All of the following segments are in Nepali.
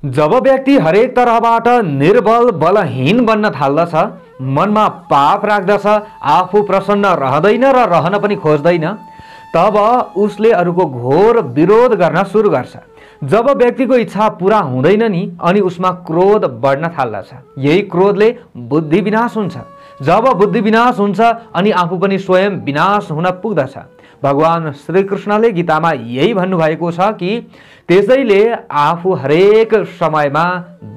जब व्यक्ति हरेक तरहबाट निर्बल बलहीन बन्न थाल्दछ, मनमा पाप राख्दछ, आफू प्रसन्न रहँदैन र रहन पनि खोज्दैन, तब उसले अरूको घोर विरोध गर्न सुरु गर्छ। जब व्यक्तिको इच्छा पूरा हुँदैन नि, अनि उसमा क्रोध बढ्न थाल्दछ। यही क्रोधले बुद्धि विनाश हुन्छ। जब बुद्धि विनाश हुन्छ अनि आफू पनि स्वयं विनाश हुन पुग्दछ। भगवान श्री कृष्णले गीतामा यही भन्नुभएको छ कि त्यसैले आफू हरेक समयमा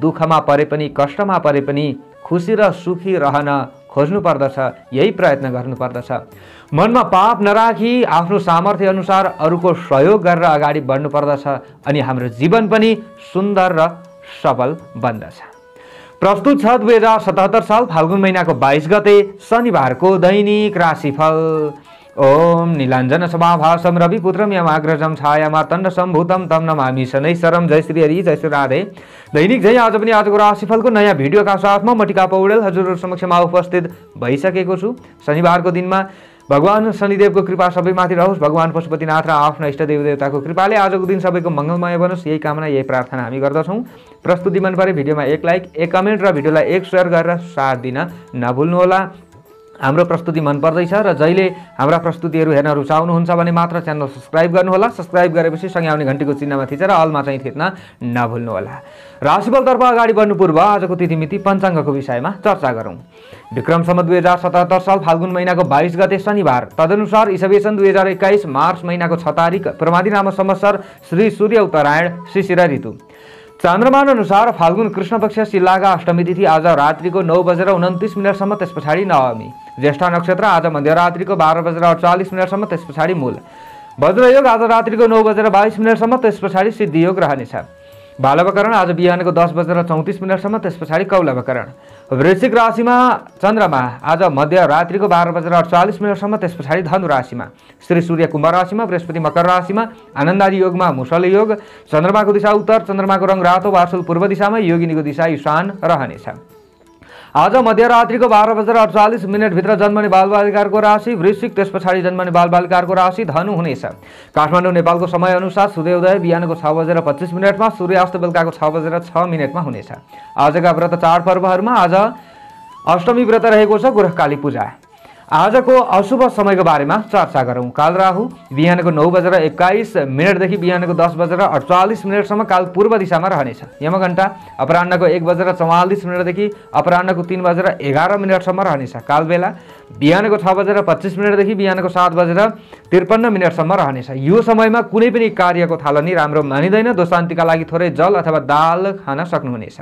दुःखमा परे पनि कष्टमा परे पनि खुसी र सुखी रहन खोज्नु पर्दछ, यही प्रयत्न गर्नु पर्दछ। मनमा पाप नराखी आफ्नो सामर्थ्य अनुसार अरूको सहयोग गरेर अगाडि बढ्नु पर्दछ अनि हाम्रो जीवन पनि सुन्दर र सफल बन्दछ। प्रस्तुत छ 2077 साल फाल्गुन महिनाको 22 गते शनिबारको दैनिक राशिफल। ओम नीलाञ्जन समाभासम रविपुत्रम यमाग्रजम छायामार्तण्ड सम्भूतम तम नमामि शनैश्वरम। जय श्री हरि, जय श्री राधे। दैनिक जय आज पनि आजको राशिफलको नयाँ भिडियोका साथमा म टिका पौडेल हजुरहरु समक्षमा उपस्थित भइसकेको छु। शनिबारको दिनमा भगवान शनिदेवको कृपा सबैमाथि रहोस्। भगवान पशुपतिनाथ र आफ्ना इष्ट देवदेवताको कृपाले आजको दिन सबैको मङ्गलमय बनोस्, यही कामना यही प्रार्थना हामी गर्दछौँ। प्रस्तुति मन परे भिडियोमा एक लाइक, एक कमेन्ट र भिडियोलाई एक शेयर गरेर साथ दिन नभुल्नुहोला। हाम्रो प्रस्तुति मन पर्दैछ र जहिले हाम्रा प्रस्तुतिहरू हेर्न रुचाउनुहुन्छ भने मात्र च्यानल सब्स्क्राइब गर्नुहोला। सब्स्क्राइब गरेपछि सँगै आउने घण्टीको चिन्हमा थिचेर अलमा चाहिँ थिच्न नभुल्नुहोला। राशिफलतर्फ अगाडि बढ्नु पूर्व आजको तिथिमिति पञ्चाङ्गको विषयमा चर्चा गरौँ। विक्रम सम्वत 2077 साल फाल्गुन महिनाको 22 गते शनिबार, तदनुसार ईसवी सन् 2021 मार्च महिनाको 6 तारिक, प्रमादी नाम संवत्सर, श्री सूर्य उत्तरायण, शिशिर ऋतु। चन्द्रमान अनुसार फाल्गुन कृष्ण पक्ष शिलागा अष्टमी तिथि आज रात्रिको 9:29 सम्म, त्यस पछाडि नवमी। ज्येष्ठ नक्षत्र आज मध्यरात्रिको 12:48 सम्म, त्यस पछाडि मूल। वज्रयोग आज रात्रिको 9:22 सम्म, त्यस पछाडि सिद्धियोग रहनेछ। बालवकरण आज बिहानको 10:34 सम्म, त्यस पछाडि कौलवकरण। वृश्चिक राशिमा चन्द्रमा आज मध्यरात्रिको 12:48 सम्म, त्यस पछाडि धनु राशिमा। श्री सूर्य कुम्भ राशिमा, बृहस्पति मकर राशिमा, आनन्दादि योगमा मुसल योग। चन्द्रमाको दिशा उत्तर, चन्द्रमाको रङ रातो, वासुल पूर्व दिशामा, योगिनीको दिशा ईशान रहनेछ। आज मध्यरात्रिको 12:48 भित्र जन्मने बालबालिकाको राशि वृश्चिक, त्यस पछाडि जन्मने बालबालिकाको राशि धनु हुनेछ। काठमाडौँ नेपालको समय अनुसार सूर्योदय बिहानको 6:25 सूर्यास्त बेलुकाको 6:06 हुनेछ। आजका व्रत चाड पर्वहरूमा आज अष्टमी व्रत रहेको छ, गोरखकाली पूजा। आजको अशुभ समयको बारेमा चर्चा गरौँ। काल राहु बिहानको 9:21 देखि बिहानको 10:48 सम्म काल पूर्व दिशामा रहनेछ। यमघण्टा अपराह्नको 1:44 देखि अपराह्नको 3:11 सम्म रहनेछ। काल बेला बिहानको 6:25 देखि बिहानको 7:53 सम्म रहनेछ। यो समयमा कुनै पनि कार्यको थालनी राम्रो मानिँदैन। दोशान्तिका लागि थोरै जल अथवा दाल खान सक्नुहुनेछ।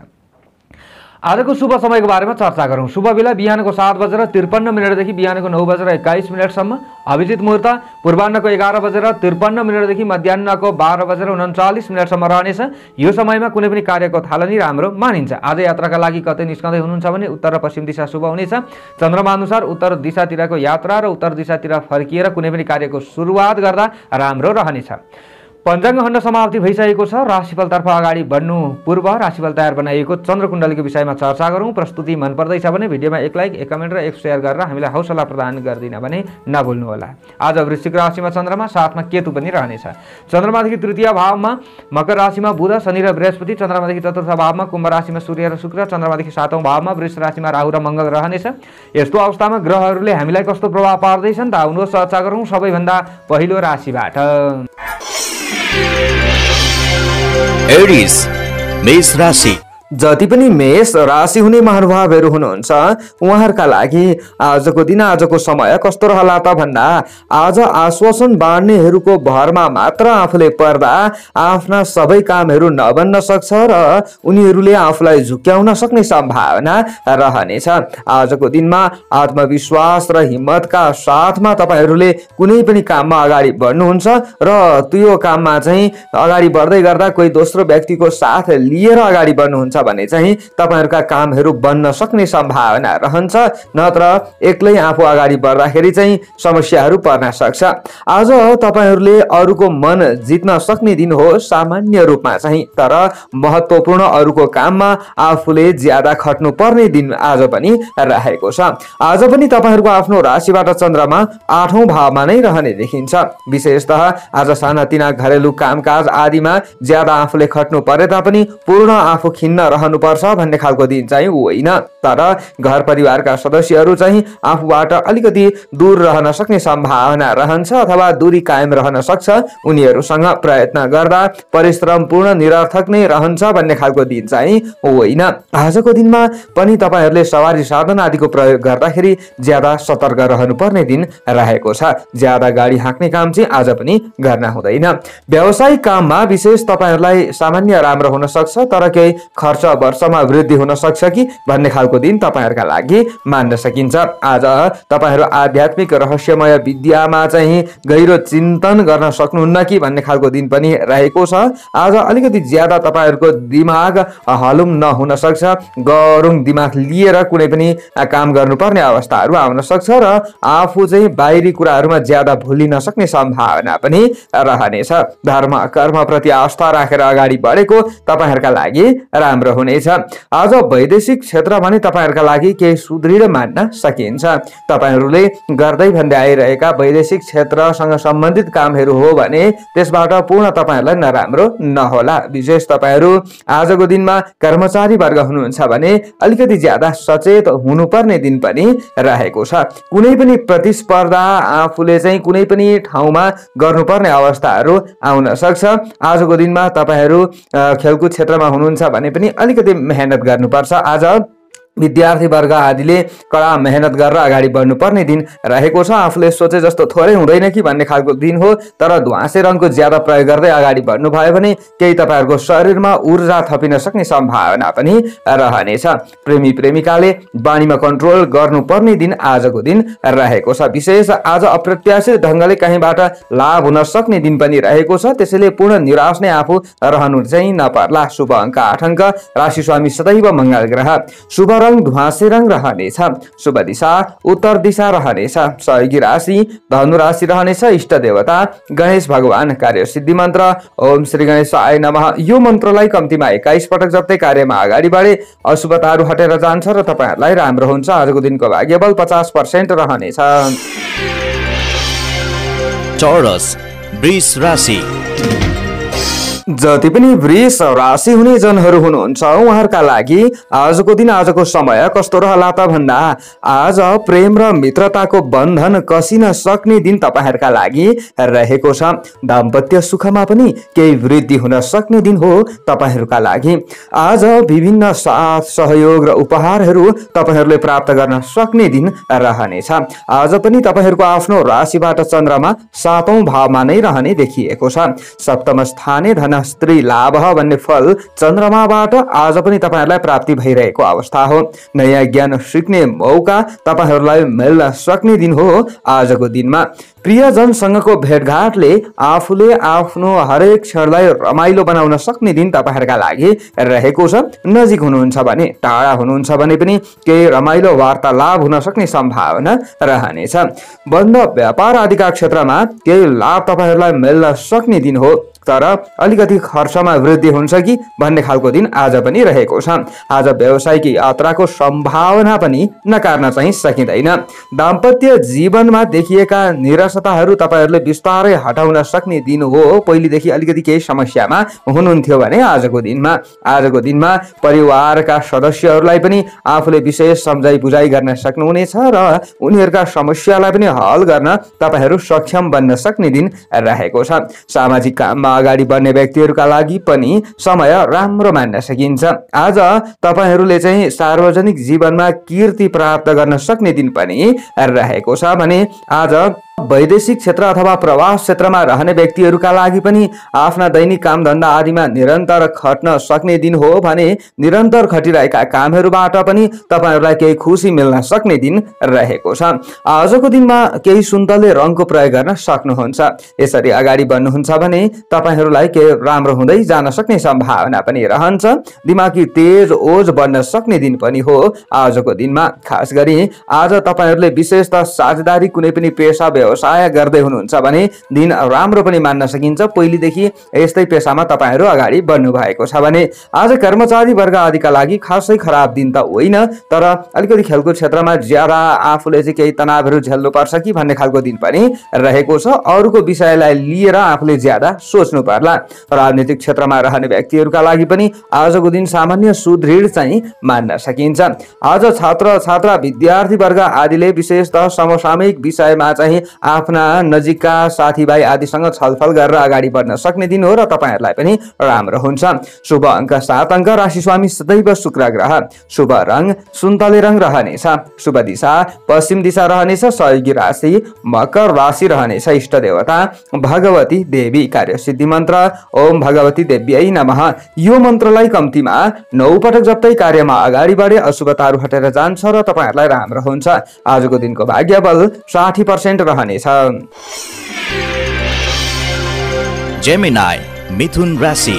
आजको शुभ समयको बारेमा चर्चा गरौँ। शुभ बेला बिहानको 7:53 देखि बिहानको 9:21 सम्म। अभिजित मुहूर्त पूर्वाह्नको 11:53 देखि मध्याह्नको 12:39 सम्म रहनेछ। यो समयमा कुनै पनि कार्यको थालनी राम्रो मानिन्छ। आज यात्राका लागि कतै निस्कँदै हुनुहुन्छ भने उत्तर र पश्चिम दिशा शुभ हुनेछ। चन्द्रमा अनुसार उत्तर दिशातिरको यात्रा र उत्तर दिशातिर फर्किएर कुनै पनि कार्यको सुरुवात गर्दा राम्रो रहनेछ। पञ्चाङ्ग खण्ड समाप्ति भइसकेको छ। राशिफलतर्फ अगाडि बढ्नु पूर्व राशिफल तयार बनाइएको चन्द्रकुण्डलीको विषयमा चर्चा गरौँ। प्रस्तुति मन पर्दैछ भने भिडियोमा एक लाइक, एक कमेन्ट र एक शेयर गरेर हामीलाई हौसला प्रदान गरिदिन भने नभुल्नुहोला। आज वृश्चिक राशिमा चन्द्रमा, साथमा केतु पनि रहनेछ। चन्द्रमादेखि तृतीय भावमा मकर राशिमा बुध, शनि र बृहस्पति। चन्द्रमादेखि चतुर्थ भावमा कुम्भ राशिमा सूर्य र शुक्र। चन्द्रमादेखि 7औं भावमा वृष राशिमा राहु र मङ्गल रहनेछ। यस्तो अवस्थामा ग्रहहरूले हामीलाई कस्तो प्रभाव पार्दैछन् त आउनुहोस् चर्चा गरौँ। सबैभन्दा पहिलो राशिबाट एरिस, मेष राशि। जति पनि मेष राशि हुने महानुभावहरू हुनुहुन्छ उहाँहरूका लागि आजको दिन, आजको समय कस्तो रहला त भन्दा आज आश्वासन बाँड्नेहरूको भरमा मात्र आफूले पर्दा आफ्ना सबै कामहरू नबन्न सक्छ र उनीहरूले आफूलाई झुक्क्याउन सक्ने सम्भावना रहनेछ। आजको दिनमा आत्मविश्वास र हिम्मतका साथमा तपाईहरूले कुनै पनि काममा अगाडि बढ्नुहुन्छ र त्यो काममा चाहिँ अगाडि बढ्दै गर्दा कोही दोस्रो व्यक्तिको साथ लिएर अगाडि बढ्नुहुन्छ भने चाहिँ तपाईहरुका कामहरु बन्न सक्ने सम्भावना रहन्छ, नत्र एक्लै आफू अगाडि बढ्दाखेरि चाहिँ समस्याहरु पर्न सक्छ। आज तपाईहरुले अरूको मन जित्न सक्ने दिन हो सामान्य रूपमा चाहिँ, तर महत्त्वपूर्ण अरूको काममा आफूले ज्यादा खट्नु पर्ने दिन आज पनि रहेको छ। आज पनि तपाईहरुको आफ्नो राशिबाट चन्द्रमा 8औं भावमा नै रहने देखिन्छ। विशेषतः आज सानातिना घरेलु कामकाज आदिमा ज्यादा आफूले खट्नु परे तापनि पूर्ण आफू खिन्न रहनुपर्छ भन्ने खालको दिन चाहिँ होइन, तर घर परिवारका सदस्यहरू चाहिँ आफूबाट अलिकति दूर रहन सक्ने सम्भावना रहन्छ अथवा दूरी कायम रहन सक्छ। उनीहरूसँग प्रयत्न गर्दा परिश्रम पूर्ण निरर्थक नै रहन्छ भन्ने खालको दिन चाहिँ होइन। आजको दिनमा पनि तपाईहरूले सवारी साधन आदिको प्रयोग गर्दाखेरि ज्यादा सतर्क रहनुपर्ने दिन रहेको छ। ज्यादा गाडी हाँक्ने काम चाहिँ आज पनि गर्न हुँदैन। व्यावसायिक काममा विशेष तपाईहरूलाई सामान्य राम्रो हुन सक्छ, तर केही खर्च वर्षमा वृद्धि हुन सक्छ कि भन्ने खालको दिन तपाईहरूका लागि मान्न सकिन्छ। आज तपाईहरू आध्यात्मिक रहस्यमय विद्यामा चाहिँ गहिरो चिन्तन गर्न सक्नुहुन्न कि भन्ने खालको दिन पनि रहेको छ। आज अलिकति ज्यादा तपाईहरूको दिमाग हलुङ नहुन सक्छ, गरुङ दिमाग लिएर कुनै पनि काम गर्नुपर्ने अवस्थाहरू आउन सक्छ र आफू चाहिँ बाहिरी कुराहरूमा ज्यादा भुलिन सक्ने सम्भावना पनि रहनेछ। धर्म कर्म प्रति आस्था राखेर अगाडि बढेको तपाईहरूका लागि राम्रो हुनेछ। आज वैदेशिक क्षेत्र भने तपाईहरूका लागि केही सुदृढ मान्न सकिन्छ। तपाईहरूले गर्दै भन्दै आइरहेका वैदेशिक क्षेत्रसँग सम्बन्धित कामहरू हो भने त्यसबाट पूर्ण तपाईहरूलाई नराम्रो नहोला। विशेष तपाईहरू आजको दिनमा कर्मचारी वर्ग हुनुहुन्छ भने अलिकति ज्यादा सचेत हुनुपर्ने दिन पनि रहेको छ। कुनै पनि प्रतिस्पर्धा आफूले चाहिँ कुनै पनि ठाउँमा गर्नुपर्ने अवस्थाहरू आउन सक्छ। आजको दिनमा तपाईहरू खेलकुद क्षेत्रमा हुनुहुन्छ भने पनि अलिकति मेहनत गर्नुपर्छ। आज विद्यार्थी वर्ग आदिले कडा मेहनत गरेर अगाडि बढ्नुपर्ने दिन रहेको छ। आफूले सोचे जस्तो थोरै हुँदैन कि भन्ने खालको दिन हो, तर ध्वाँसे रङको ज्यादा प्रयोग गर्दै अगाडि बढ्नु भयो भने केही तपाईहरूको शरीरमा ऊर्जा थपिन सक्ने सम्भावना पनि रहनेछ। प्रेमी प्रेमिकाले बानीमा कन्ट्रोल गर्नुपर्ने दिन आजको दिन रहेको छ। विशेष आज अप्रत्याशित ढङ्गले कहीँबाट लाभ हुन सक्ने दिन पनि रहेको छ, त्यसैले पूर्ण निराश नै आफू रहनु चाहिँ नपर्ला। शुभ अङ्क 8 अङ्क, राशि स्वामी सदैव मङ्गल ग्रह। शुभ रङ ध्वाँसे रङ रहनेछ। शुभ दिशा उत्तर दिशा रहनेछ। सहयोगी राशि धनु राशि रहनेछ। इष्ट देवता गणेश भगवान। कार्य सिद्धि मन्त्र ओम श्री गणेशाय नमः। यो मन्त्रलाई कम्तीमा 21 पटक जप्दै कार्यमा अगाडि बढे अशुभताहरू हटेर जान्छ र तपाईहरूलाई राम्रो हुन्छ। आजको दिनको भाग्यबल 50% रहनेछ। टोरस वृष राशि। जति पनि वृष राशि हुने जनहरू हुनुहुन्छ उहाँहरूका लागि आजको दिन आजको समय कस्तो रहला त भन्दा आज प्रेम र मित्रताको बन्धन कसिन सक्ने दिन तपाईहरूका लागि रहेको छ। दाम्पत्य सुखमा पनि केही वृद्धि हुन सक्ने दिन हो तपाईहरूका लागि। आज विभिन्न साथ सहयोग र उपहारहरू तपाईहरूले प्राप्त गर्न सक्ने दिन रहनेछ। आज पनि तपाईहरूको आफ्नो राशिबाट चन्द्रमा 7औं भावमा नै रहने देखिएको छ। सप्तम स्थाने धन स्त्री लाभ भन्ने फल चन्द्रमाबाट आज पनि तपाईहरूलाई प्राप्ति भइरहेको अवस्था हो। नयाँ ज्ञान सिक्ने मौका तपाईहरूलाई मिल्न सक्ने दिन हो आजको दिनमा। प्रियजनसँगको भेटघाटले आफूले आफ्नो हरेक क्षणलाई रमाइलो बनाउन सक्ने दिन तपाईहरूका लागि रहेको छ। नजिक हुनुहुन्छ भने टाढा हुनुहुन्छ भने पनि केही रमाइलो वार्तालाप हुन सक्ने सम्भावना रहनेछ। बन्द व्यापार आदिका क्षेत्रमा केही लाभ तपाईहरूलाई मिल्न सक्ने दिन हो, तर अलिकति खर्चमा वृद्धि हुन्छ कि भन्ने खालको दिन आज पनि रहेको छ। आज व्यावसायिक यात्राको सम्भावना पनि नकार्न चाहिँ सकिँदैन। दाम्पत्य जीवनमा देखिएका निराशताहरू तपाईहरूले बिस्तारै हटाउन सक्ने दिन हो। पहिलेदेखि अलिकति केही समस्यामा हुनुहुन्थ्यो भने आजको दिनमा परिवारका सदस्यहरूलाई पनि आफूले विशेष सम्झाइ बुझाइ गर्न सक्नुहुनेछ र उनीहरूका समस्यालाई पनि हल गर्न तपाईहरू सक्षम बन्न सक्ने दिन रहेको छ। सामाजिक काममा अगाडि बढ्ने व्यक्तिहरूका लागि पनि समय राम्रो मान्न सकिन्छ। आज तपाईहरूले चाहिँ सार्वजनिक जीवनमा कीर्ति प्राप्त गर्न सक्ने दिन पनि रहेको छ भने आज वैदेशिक क्षेत्र अथवा प्रवास क्षेत्रमा रहने व्यक्तिहरूका लागि पनि आफ्ना दैनिक काम धन्दा आदिमा निरन्तर खट्न सक्ने दिन हो भने निरन्तर खटिरहेका कामहरूबाट पनि तपाईहरूलाई केही खुसी मिल्न सक्ने दिन रहेको छ। आजको दिनमा केही सुन्तले रङको प्रयोग गर्न सक्नुहुन्छ। यसरी अगाडि बढ्नुहुन्छ भने तपाईहरूलाई केही राम्रो हुँदै जान सक्ने सम्भावना पनि रहन्छ। दिमागी तेज ओज बढ्न सक्ने दिन पनि हो आजको दिनमा। खास गरी आज तपाईहरूले विशेषतः साझेदारी कुनै पनि पेशा व्यवसाय गर्दै हुनुहुन्छ भने दिन राम्रो पनि मान्न सकिन्छ। पहिलेदेखि यस्तै पेशामा तपाईहरू अगाडि बढ्नु भएको छ भने आज कर्मचारी वर्ग आदिका लागि खासै खराब दिन त होइन, तर अलिकति खेलकुद क्षेत्रमा ज्यादा आफूले चाहिँ केही तनावहरू झेल्नु पर्छ कि भन्ने खालको दिन पनि रहेको छ। अरूको विषयलाई लिएर आफूले ज्यादा सोच्नु पर्ला। राजनीतिक क्षेत्रमा रहने व्यक्तिहरूका लागि पनि आजको दिन सामान्य सुदृढ चाहिँ मान्न सकिन्छ। आज छात्र छात्रा विद्यार्थी वर्ग आदिले विशेषतः समसामयिक विषयमा चाहिँ आफ्ना नजिकका साथीभाइ आदिसँग छलफल गरेर अगाडि बढ्न सक्ने दिन हो र तपाईहरूलाई पनि राम्रो हुन्छ। शुभ अङ्क 7 अङ्क, राशि स्वामी सदैव शुक्र ग्रह, शुभ रङ सुन्तले रङ रहनेछ, शुभ दिशा पश्चिम दिशा रहनेछ, सहयोगी राशि मकर राशि रहनेछ, इष्ट देवता भगवती देवी, कार्य सिद्धि मन्त्र ओम भगवती देव्यै नमः। यो मन्त्रलाई कम्तीमा 9 पटक जप्दै कार्यमा अगाडि बढे अशुभताहरू हटेर जान्छ र तपाईहरूलाई राम्रो हुन्छ। आजको दिनको भाग्य बल 60% रहनेछ। जेमिनाई मिथुन राशि।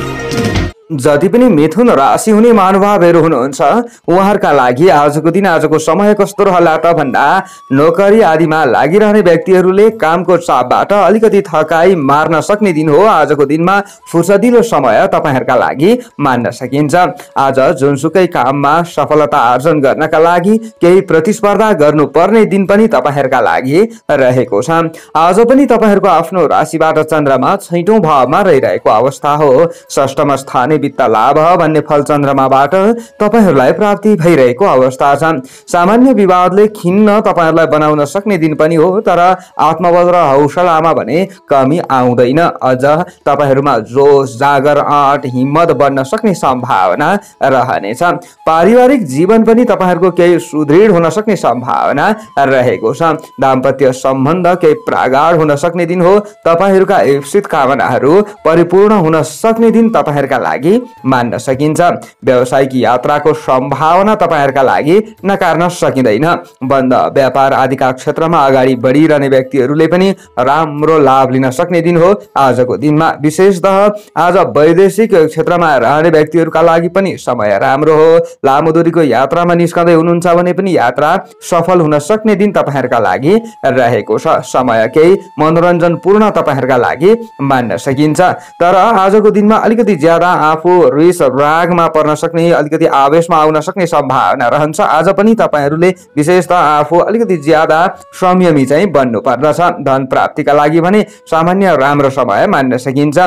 जति पनि मिथुन राशि हुने महानुभावहरू हुनुहुन्छ उहाँहरूका लागि आजको दिन आजको समय कस्तो रहला त भन्दा नोकरी आदिमा लागिरहने व्यक्तिहरूले कामको चापबाट अलिकति थकाइ मार्न सक्ने दिन हो। आजको दिनमा फुर्सदिलो समय तपाईहरूका लागि मान्न सकिन्छ। आज जुनसुकै काममा सफलता आर्जन गर्नका लागि केही प्रतिस्पर्धा गर्नुपर्ने दिन पनि तपाईहरूका लागि रहेको छ। आज पनि तपाईहरूको आफ्नो राशिबाट चन्द्रमा 6औं भावमा रहिरहेको अवस्था हो। षष्ठम स्थान वित्त लाभ भन्ने फल चन्द्रमाबाट तपाईहरूलाई प्राप्ति भइरहेको अवस्था छ। सामान्य विवादले खिन्न तपाईहरूलाई बनाउन सक्ने दिन पनि हो, तर आत्मबल र हौसलामा भने कमी आउँदैन। अझ तपाईहरूमा जोश जागर आँट हिम्मत बढ्न सक्ने सम्भावना रहनेछ। पारिवारिक जीवन पनि तपाईहरूको केही सुदृढ हुन सक्ने सम्भावना रहेको छ। दाम्पत्य सम्बन्ध केही प्रागाढ हुन सक्ने दिन हो। तपाईहरूका इप्सित कामनाहरू परिपूर्ण हुन सक्ने दिन तपाईहरूका लागि मान्न सकिन्छ। व्यावसायिक यात्राको सम्भावना तपाईहरूका लागि नकार्न सकिँदैन। बन्द व्यापार आदिका क्षेत्रमा अगाडि बढिरहने व्यक्तिहरूले पनि राम्रो लाभ लिन सक्ने दिन हो। आजको दिनमा विशेषतः आज वैदेशिक क्षेत्रमा रहने व्यक्तिहरूका लागि पनि समय राम्रो हो। लामो दूरीको यात्रामा निस्कँदै हुनुहुन्छ भने पनि यात्रा सफल हुन सक्ने दिन तपाईहरूका लागि रहेको छ। समय केही मनोरञ्जनपूर्ण तपाईहरूका लागि मान्न सकिन्छ, तर आजको दिनमा अलिकति ज्यादा आफू रिस रागमा पर्न सक्ने, अलिकति आवेशमा आउन सक्ने सम्भावना रहन्छ। आज पनि तपाईहरूले विशेषतः आफू अलिकति ज्यादा संयमी चाहिँ बन्नु पर्दछ। धन प्राप्तिका लागि भने सामान्य राम्रो समय मान्न सकिन्छ।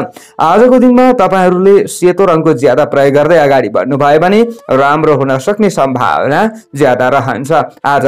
आजको दिनमा तपाईहरूले सेतो रङको ज्यादा प्रयोग गर्दै अगाडि बढ्नु भयो भने राम्रो हुन सक्ने सम्भावना ज्यादा रहन्छ। आज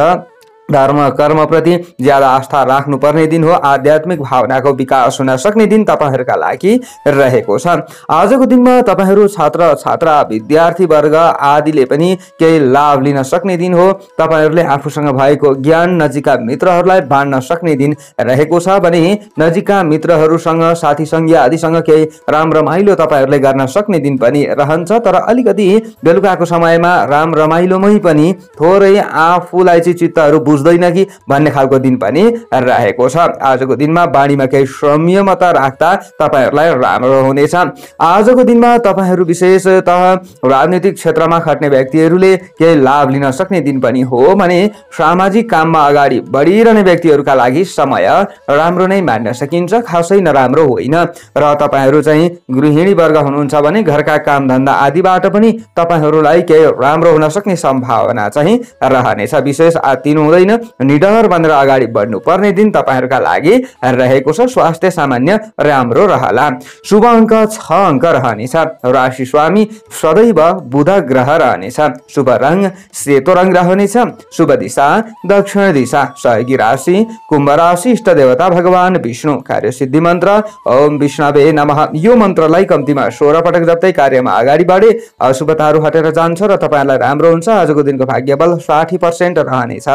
धर्म कर्म प्रति ज्यादा आस्था राख्नुपर्ने दिन हो। आध्यात्मिक भावनाको विकास हुन सक्ने दिन तपाईहरूका लागि रहेको छ। आजको दिनमा तपाईहरू छात्र छात्रा विद्यार्थी वर्ग आदिले पनि केही लाभ लिन सक्ने दिन हो। तपाईहरूले आफूसँग भएको ज्ञान नजिकका मित्रहरूलाई बाँड्न सक्ने दिन रहेको छ भने नजिकका मित्रहरूसँग साथी सङ्गी आदिसँग केही राम्रो रमाइलो तपाईहरूले गर्न सक्ने दिन पनि रहन्छ। तर अलिकति बेलुकाको समयमा रमाइलोमै पनि थोरै आफूलाई चाहिँ चित्तहरू बुझ्दैन कि भन्ने खालको दिन पनि रहेको छ। आजको दिनमा बाणीमा केही संयमता राख्दा तपाईहरूलाई राम्रो हुनेछ। आजको दिनमा तपाईहरू विशेषतः राजनीतिक क्षेत्रमा खट्ने व्यक्तिहरूले केही लाभ लिन सक्ने दिन पनि हो भने सामाजिक काममा अगाडि बढिरहने व्यक्तिहरूका लागि समय राम्रो नै मान्न सकिन्छ, खासै नराम्रो होइन। र तपाईहरू चाहिँ गृहिणी वर्ग हुनुहुन्छ भने घरका काम धन्दा आदिबाट पनि तपाईहरूलाई केही राम्रो हुन सक्ने सम्भावना चाहिँ रहनेछ। विशेष आत्तिनु हुँदैन, निडर बनेर अगाडि बढ्नु पर्ने दिन तपाईहरूका लागि रहेको छ। स्वास्थ्य सामान्य राम्रो रहला। शुभ अङ्क 6 अङ्क रहनेछ, राशि स्वामी सदैव बुध ग्रह रहनेछ, शुभ रङ सेतो रङ रहनेछ, शुभ दिशा दक्षिण दिशा, सहयोगी राशि कुम्भ राशि, इष्ट देवता भगवान विष्णु, कार्य सिद्धि मन्त्र ओम विष्णवे नमः। यो मन्त्रलाई कम्तीमा 16 पटक जप्दै कार्यमा अगाडि बढे अशुभताहरू हटेर जान्छ र तपाईहरूलाई राम्रो हुन्छ। आजको दिनको भाग्य बल 60% रहनेछ।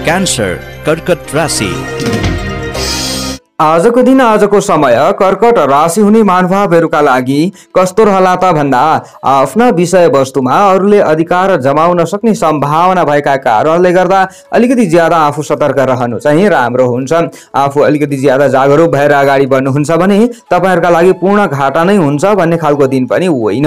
क्यान्सर, कर्कट राशि। आजको दिन आजको समय कर्कट राशि हुने महानुभावहरूका लागि कस्तो रहला त भन्दा आफ्ना विषयवस्तुमा अरूले अधिकार जमाउन सक्ने सम्भावना भएका कारणले गर्दा अलिकति ज्यादा आफू सतर्क रहनु चाहिँ राम्रो हुन्छ। आफू अलिकति ज्यादा जागरुक भएर अगाडि बढ्नुहुन्छ भने तपाईहरुका लागि पूर्ण घाटा नै हुन्छ भन्ने खालको दिन पनि होइन।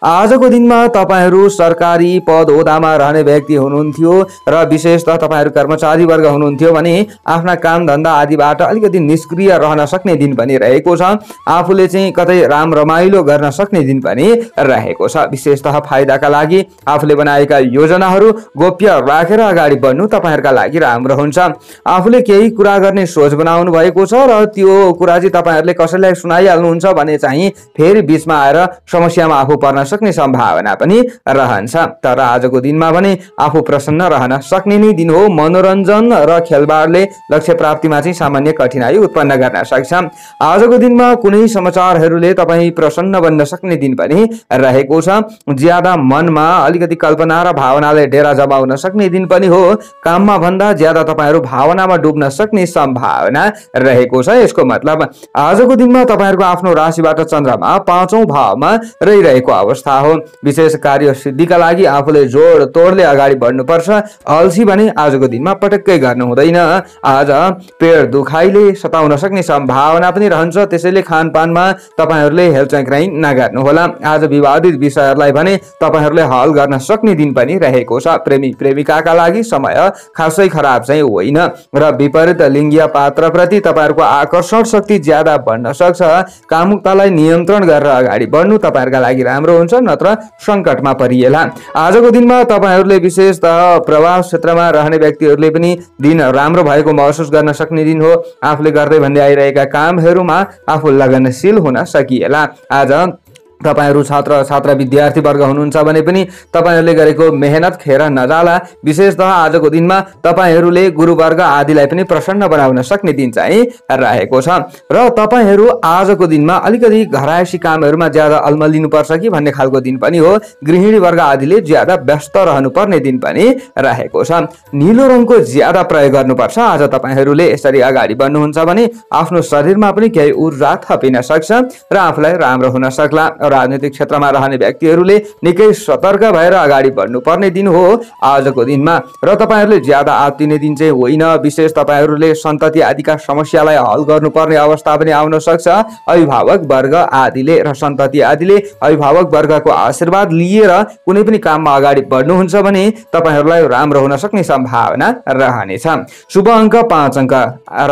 आजको दिनमा तपाईहरु सरकारी पद ओहदामा रहने व्यक्ति हुनुहुन्थ्यो र विशेषतः तपाईहरु कर्मचारी वर्ग हुनुहुन्थ्यो भने आफ्ना काम धन्दा आदिबाट अलिकति निष्क्रिय रहन सक्ने दिन पनि रहेको छ। आफूले चाहिँ कतै राम रमाइलो गर्न सक्ने दिन पनि रहेको छ। विशेषतः फाइदाका लागि आफूले बनाएका योजनाहरू गोप्य राखेर अगाडि बढ्नु तपाईहरुका लागि राम्रो हुन्छ। आफूले केही कुरा गर्ने सोच बनाउनु भएको छ र त्यो कुरा चाहिँ तपाईहरुले कसैलाई सुनाइहाल्नुहुन्छ भने चाहिँ फेरि बीचमा आएर समस्यामा आफू पर्न सक्ने सम्भावना पनि रहन्छ। तर आजको दिनमा भने आफू प्रसन्न रहन सक्ने नै दिन हो। मनोरञ्जन र खेलबाडले लक्ष्य प्राप्तिमा चाहिँ सामान्य कठिनाई उत्पन्न गर्न सक्छ। आजको दिनमा कुनै समाचारहरूले तपाई प्रसन्न बन्न सक्ने दिन पनि रहेको छ। ज्यादा मनमा अलिकति कल्पना र भावनाले डेरा जमाउन सक्ने दिन पनि हो। काममा भन्दा ज्यादा तपाईहरु भावनामा डुब्न सक्ने सम्भावना रहेको छ। यसको मतलब आजको दिनमा तपाईहरुको आफ्नो राशिबाट चन्द्रमा 5औं भावमा रहिरहेको अवस्था हो। विशेष कार्य सिद्धिका लागि आफूले जोड तोडले अगाडि बढ्नुपर्छ। अल्छी भने आजको दिनमा पटक्कै गर्नु हुँदैन। आज पेट दुखाइले सताउन सक्ने सम्भावना पनि रहन्छ। त्यसैले खानपानमा तपाईहरुले हेलचक्राइ नगर्नु होला। आज विवादित विषयहरूलाई भने तपाईहरुले हल गर्न सक्ने दिन पनि रहेको छ। प्रेमी प्रेमिकाका लागि समय खासै खराब चाहिँ होइन र विपरीत लिङ्गीय पात्रप्रति तपाईहरुको आकर्षण शक्ति ज्यादा बढ्न सक्छ। कामुकतालाई नियन्त्रण गरेर अगाडि बढ्नु तपाईहरुका लागि राम्रो हुन्छ, नत्र संकटमा परिएला। आजको दिनमा तपाईहरुले विशेषतः प्रवास क्षेत्रमा रहने व्यक्तिहरुले पनि दिन राम्रो भएको महसुस गर्न सक्ने दिन हो। आफूले गर्दै भन्दै आइरहेका कामहरुमा आफू लगनशील हुन सकिएला। आज तपाईहरु छात्र छात्रा विद्यार्थी वर्ग हुनुहुन्छ भने पनि तपाईहरुले गरेको मेहनत खेर नजाला। विशेषतः आजको दिनमा तपाईहरुले गुरुवर्ग आदिलाई पनि प्रसन्न बनाउन सक्ने दिन चाहिँ रहेको छ र तपाईहरु आजको दिनमा अलिकति घरायसी कामहरुमा ज्यादा अल्मलिनु पर्छ कि भन्ने खालको दिन पनि हो। गृहिणी वर्ग आदिले ज्यादा व्यस्त रहनु पर्ने दिन पनि रहेको छ। नीलो रङको ज्यादा प्रयोग गर्नुपर्छ। आज तपाईहरुले यसरी अगाडि बढ्नुहुन्छ भने आफ्नो शरीरमा पनि केही ऊर्जा थपिन सक्छ र आफूलाई राम्रो हुन सक्ला। राजनीतिक क्षेत्रमा रहने व्यक्तिहरूले निकै सतर्क भएर अगाडि बढ्नु पर्ने दिन हो आजको दिनमा र तपाईहरुले ज्यादा आत्तिने दिन चाहिँ होइन। विशेष तपाईहरुले सन्तति आदिका समस्यालाई हल गर्नुपर्ने अवस्था पनि आउन सक्छ। अभिभावक वर्ग आदिले र सन्तति आदिले अभिभावक वर्गको आशीर्वाद लिएर कुनै पनि काममा अगाडि बढ्नुहुन्छ भने तपाईहरुलाई राम्रो हुन सक्ने सम्भावना रहनेछ। शुभ अङ्क 5 अङ्क।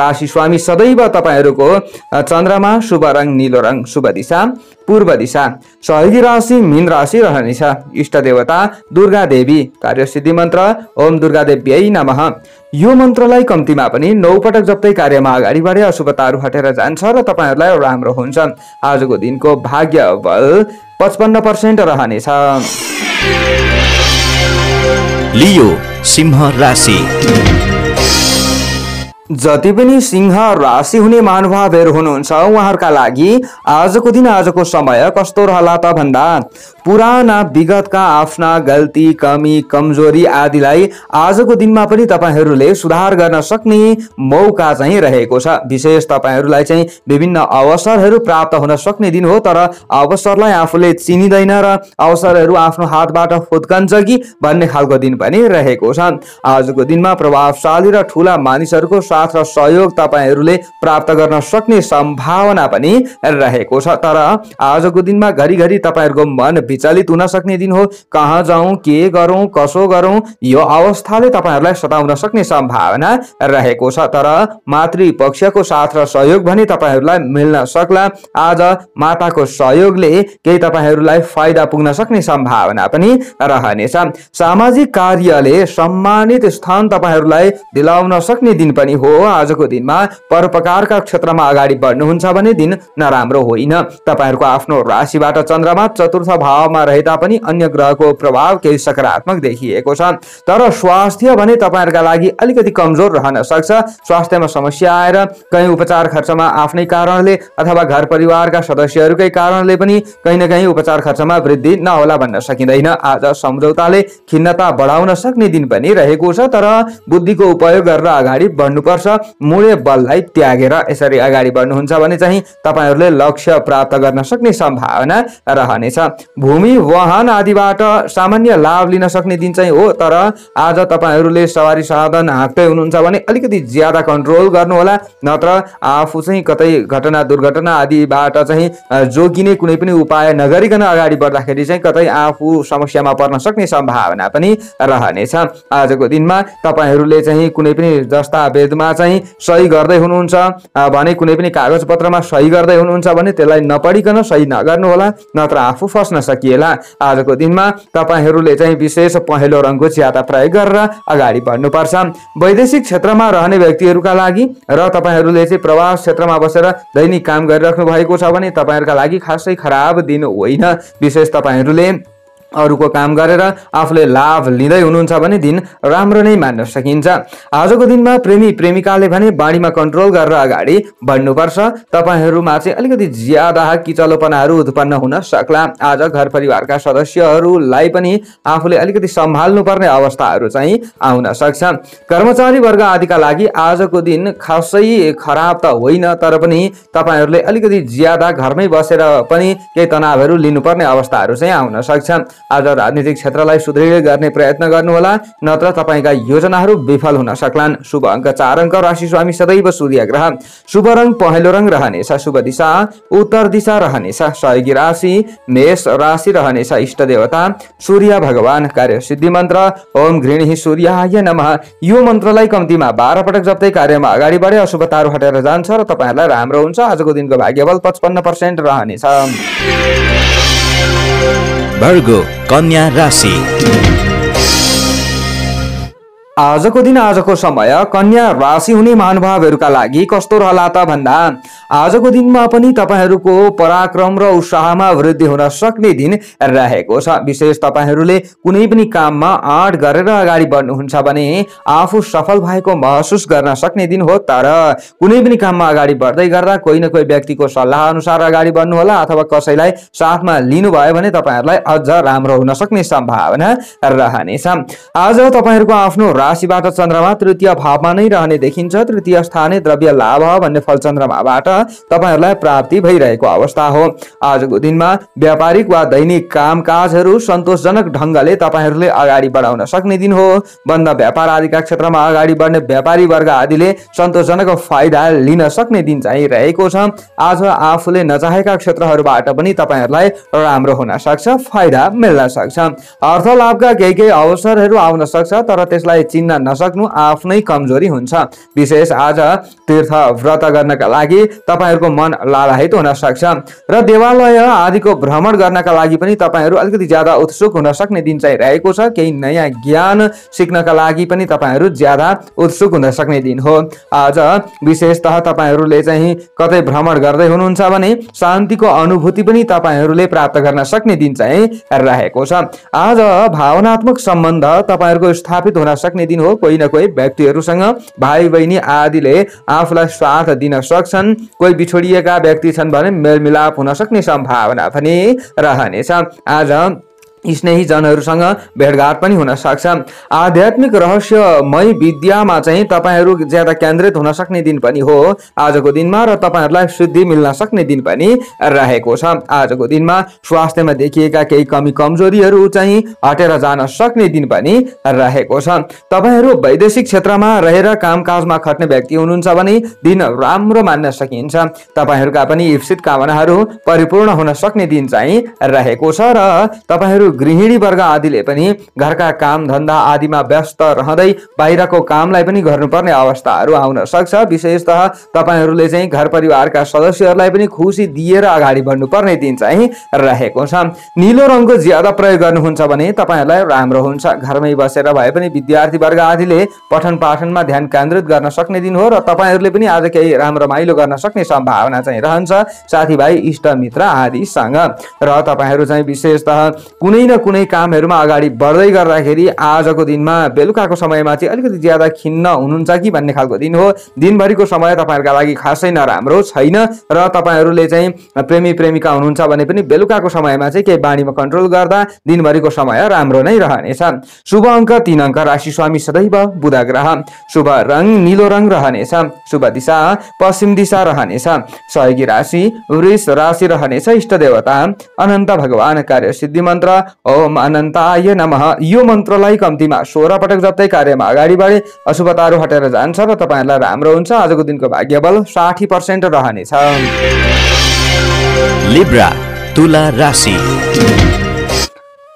राशि स्वामी सदैव तपाईहरुको चन्द्रमा। शुभ रङ नीलो रङ। शुभ दिशा पूर्व दिशा। सहयोगी राशि मीन राशि रहनेछ। इष्ट देवता दुर्गा देवी। कार्यसिद्धि मन्त्र ओम दुर्गा देव्यै नमः। यो मन्त्रलाई कम्तीमा पनि 9 पटक जप्दै कार्यमा अगाडि बढे अशुभताहरू हटेर जान्छ र तपाईहरुलाई राम्रो हुन्छ। आजको दिनको भाग्य बल 55% रहनेछ। लियो सिंह राशि। जति पनि सिंह राशि हुने महानुभावहरू हुनुहुन्छ उहाँहरूका लागि आजको दिन आजको समय कस्तो रहला त भन्दा पुराना विगतका आफ्ना गल्ती कमी कमजोरी आदिलाई आजको दिनमा पनि तपाईहरुले सुधार गर्न सक्ने मौका चाहिँ रहेको छ। विशेष तपाईहरुलाई चाहिँ विभिन्न अवसरहरू प्राप्त हुन सक्ने दिन हो। तर अवसरलाई आफूले चिनिदैन र अवसरहरू आफ्नो हातबाट फुत्कन्छ कि भन्ने खालको दिन पनि रहेको छ। आजको दिनमा प्रभावशाली र ठूला मानिसहरूको साथ र सहयोग तपाईहरुले प्राप्त गर्न सक्ने सम्भावना पनि रहेको छ। तर आजको दिनमा घरिघरि तपाईहरुको मन विचलित हुन सक्ने दिन हो। कहाँ जाउँ, के गरौँ, कसो गरौँ, यो अवस्थाले तपाईहरुलाई सताउन सक्ने सम्भावना रहेको छ। तर मातृपक्षको साथ र सहयोग भने तपाईहरुलाई मिल्न सक्ला। आज माताको सहयोगले केही तपाईहरुलाई फाइदा पुग्न सक्ने सम्भावना पनि रहनेछ। सामाजिक कार्यले सम्मानित स्थान तपाईहरुलाई दिलाउन सक्ने दिन पनि हो। आजको दिनमा परोपकारका क्षेत्रमा अगाडि बढ्नुहुन्छ भने दिन नराम्रो होइन। तपाईहरुको आफ्नो राशिबाट चन्द्रमा चतुर्थ भाव भावमा रहे तापनि अन्य ग्रहको प्रभाव केही सकारात्मक देखिएको छ। तर स्वास्थ्य भने तपाईहरुका लागि अलिकति कमजोर रहन सक्छ। स्वास्थ्यमा समस्या आएर कहीं उपचार खर्चमा आफ्नै कारणले अथवा घर परिवारका सदस्यहरूकै कारणले पनि कहीं न कहीं उपचार खर्चमा वृद्धि नहोला भन्न सकिँदैन। आज सम्झौताले खिन्नता बढाउन सक्ने दिन पनि रहेको छ, तर बुद्धिको उपयोग गरेर अगाडि बढ्नुपर्छ। मूल्य बललाई त्यागेर यसरी अगाडि बढ्नुहुन्छ भने चाहिँ तपाईहरुले लक्ष्य प्राप्त गर्न सक्ने सम्भावना रहनेछ। भूमि वाहन आदिबाट सामान्य लाभ लिन सक्ने दिन चाहिँ हो, तर आज तपाईहरुले सवारी साधन हाँक्दै हुनुहुन्छ भने अलिकति ज्यादा कन्ट्रोल गर्नु होला, नत्र आफू चाहिँ कतै घटना दुर्घटना आदिबाट चाहिँ जोगिने कुनै पनि उपाय नगरिकन अगाडि बढ्दाखेरि चाहिँ कतै आफू समस्यामा पर्न सक्ने सम्भावना पनि रहनेछ। आजको दिनमा तपाईहरुले चाहिँ कुनै पनि दस्तावेजमा चाहिँ सही गर्दै हुनुहुन्छ भने, कुनै पनि कागज पत्रमा सही गर्दै हुनुहुन्छ भने त्यसलाई नपढिकन सही नगर्नु होला, नत्र आफू फस्न सकिएला। आजको दिनमा तपाईहरुले चाहिँ विशेष पहेँलो रङको ज्यादा प्रयोग गरेर अगाडि बढ्नुपर्छ। वैदेशिक क्षेत्रमा रहने व्यक्तिहरूका लागि र तपाईहरुले चाहिँ प्रवास क्षेत्रमा बसेर दैनिक काम गरिराख्नु भएको छ भने तपाईहरुका लागि खासै खराब दिन होइन। विशेष तपाईहरुले अरूको काम गरेर आफूले लाभ लिँदै हुनुहुन्छ भने दिन राम्रो नै मान्न सकिन्छ। आजको दिनमा प्रेमी प्रेमिकाले भने बाणीमा कन्ट्रोल गरेर अगाडि बढ्नुपर्छ। तपाईहरुमा चाहिँ अलिकति ज्यादा किचलोपनाहरू उत्पन्न हुन सक्ला। आज घर परिवारका सदस्यहरूलाई पनि आफूले अलिकति सम्हाल्नु पर्ने अवस्थाहरू चाहिँ आउन सक्छ। कर्मचारी वर्ग आदिका लागि आजको दिन खासै खराब त होइन, तर पनि तपाईहरुले अलिकति ज्यादा घरमै बसेर पनि केही तनावहरू लिनुपर्ने अवस्थाहरू चाहिँ आउन सक्छ। आज राजनीतिक क्षेत्रलाई सुदृढ गर्ने प्रयत्न गर्नुहोला, नत्र तपाईका योजनाहरू विफल हुन सक्लान्। शुभ अङ्क 4 अङ्क, राशि स्वामी सदैव सूर्य ग्रह। शुभ रङ पहेँलो रङ रहनेछ। शुभ दिशा उत्तर दिशा रहनेछ। सहयोगी राशि मेष राशि रहनेछ। इष्ट देवता सूर्य भगवान। कार्य सिद्धि मन्त्र ओम गृणीहि सूर्याय नमः। यो मन्त्रलाई कम्तीमा 12 पटक जप्दै कार्यमा अगाडि बढे अशुभताहरू हटेर जान्छ र तपाईहरुलाई राम्रो हुन्छ। आजको दिनको भाग्यबल 55% रहनेछ। वर्गो कन्या राशि। आजको दिन आजको समय कन्या राशि हुने महानुभावहरूका लागि कस्तो रहला त भन्दा, आजको दिनमा पनि तपाईहरूको पराक्रम र उत्साहमा वृद्धि हुन सक्ने दिन रहेको छ। विशेष तपाईहरूले कुनै पनि काममा आँट गरेर अगाडि बढ्नुहुन्छ भने आफू सफल भएको महसुस गर्न सक्ने दिन हो। तर कुनै पनि काममा अगाडि बढ्दै गर्दा कोही न कोही व्यक्तिको सल्लाह अनुसार अगाडि बढ्नु होला, अथवा कसैलाई साथमा लिनुभयो भने तपाईहरूलाई अझ राम्रो हुन सक्ने सम्भावना रहनेछ। आज तपाईहरूको आफ्नो राशिबाट चन्द्रमा तृतीय भावमा नै रहने देखिन्छ। तृतीय स्थाने द्रव्य लाभ भन्ने फल चन्द्रमाबाट तपाईहरूलाई प्राप्ति भइरहेको अवस्था हो। आजको दिनमा व्यापारिक वा दैनिक कामकाजहरू सन्तोषजनक ढङ्गले तपाईहरूले अगाडि बढाउन सक्ने दिन हो। बन्द व्यापार आदिका क्षेत्रमा अगाडि बढ्ने व्यापारी वर्ग आदिले सन्तोषजनक फाइदा लिन सक्ने दिन चाहिँ रहेको छ। आज आफूले नचाहेका क्षेत्रहरूबाट पनि तपाईहरूलाई राम्रो हुन सक्छ, फाइदा मिल्न सक्छ। अर्थ लाभका केही अवसरहरू आउन सक्छ, तर त्यसलाई चिन्न नसक्नु आफ्नै कमजोरी हुन्छ। विशेष आज तीर्थ व्रत गर्नका लागि तपाईहरूको मन लालायित हुन सक्छ र देवालय आदिको भ्रमण गर्नका लागि पनि तपाईहरू अलिकति ज्यादा उत्सुक हुन सक्ने दिन चाहिँ रहेको छ। केही नयाँ ज्ञान सिक्नका लागि पनि तपाईहरू ज्यादा उत्सुक हुन सक्ने दिन हो। आज विशेषतः तपाईहरूले चाहिँ कतै भ्रमण गर्दै हुनुहुन्छ भने शान्तिको अनुभूति पनि तपाईहरूले प्राप्त गर्न सक्ने दिन चाहिँ रहेको छ। आज भावनात्मक सम्बन्ध तपाईहरूको स्थापित हुन सक्ने दिन हो। कोही न कोही व्यक्तिहरूसँग भाइ बहिनी आदिले आफूलाई साथ दिन सक्छन्। कोही बिछोडिएका व्यक्ति छन् भने मेलमिलाप हुन सक्ने सम्भावना पनि रहनेछ। आज स्नेही जनहरूसँग भेटघाट पनि हुन सक्छ। आध्यात्मिक रहस्यमय विद्यामा चाहिँ तपाईहरू ज्यादा केन्द्रित हुन सक्ने दिन पनि हो आजको दिनमा, र तपाईहरूलाई सिद्धि मिल्न सक्ने दिन पनि रहेको छ। आजको दिनमा स्वास्थ्यमा देखिएका केही कमी कमजोरीहरू चाहिँ हटेर जान सक्ने दिन पनि रहेको छ। तपाईहरू वैदेशिक क्षेत्रमा रहेर कामकाजमा खट्ने व्यक्ति हुनुहुन्छ भने दिन राम्रो मान्न सकिन्छ। तपाईँहरूका पनि इप्सित कामनाहरू परिपूर्ण हुन सक्ने दिन चाहिँ रहेको छ र तपाईहरू गृहिणी वर्ग आदिले पनि घरका काम धन्दा आदिमा व्यस्त रहँदै बाहिरको कामलाई पनि गर्नुपर्ने अवस्थाहरू आउन सक्छ। विशेषतः तपाईहरूले चाहिँ घर परिवारका सदस्यहरूलाई पनि खुसी दिएर अगाडि बढ्नुपर्ने दिन चाहिँ रहेको छ। नीलो रङको ज्यादा प्रयोग गर्नुहुन्छ भने तपाईहरूलाई राम्रो हुन्छ। घरमै बसेर भए पनि विद्यार्थी वर्ग आदिले पठन पाठनमा ध्यान केन्द्रित गर्न सक्ने दिन हो र तपाईहरूले पनि आज केही राम्रो रमाइलो गर्न सक्ने सम्भावना चाहिँ रहन्छ साथीभाइ इष्टमित्र आदिसँग। र तपाईहरू चाहिँ विशेषतः कुनै न कुनै कामहरूमा अगाडि बढ्दै गर्दाखेरि आजको दिनमा बेलुकाको समयमा चाहिँ अलिकति ज्यादा खिन्न हुनुहुन्छ कि भन्ने खालको दिन हो। दिनभरिको समय तपाईँहरूका लागि खासै नराम्रो छैन र तपाईँहरूले चाहिँ प्रेमी प्रेमिका हुनुहुन्छ भने पनि बेलुकाको समयमा चाहिँ केही बानीमा कन्ट्रोल गर्दा दिनभरिको समय राम्रो नै रहनेछ। शुभ अङ्क 3 अङ्क, राशि स्वामी सदैव बुध ग्रह, शुभ रङ नीलो रङ रहनेछ, शुभ दिशा पश्चिम दिशा रहनेछ, सहयोगी राशि वृष राशि रहनेछ, इष्ट देवता अनन्त भगवान, कार्य सिद्धि मन्त्र ओम अनन्ताय नमः। यो मन्त्रलाई कम्तीमा 16 पटक जप्दै कार्यमा अगाडि बढे अशुभताहरू हटेर जान्छ र तपाईहरूलाई राम्रो हुन्छ। आजको दिनको भाग्यबल 60% रहनेछ। लिब्रा तुला राशि।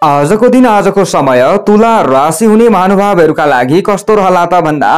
आजको दिन आजको समय तुला राशि हुने महानुभावहरूका लागि कस्तो रहला त भन्दा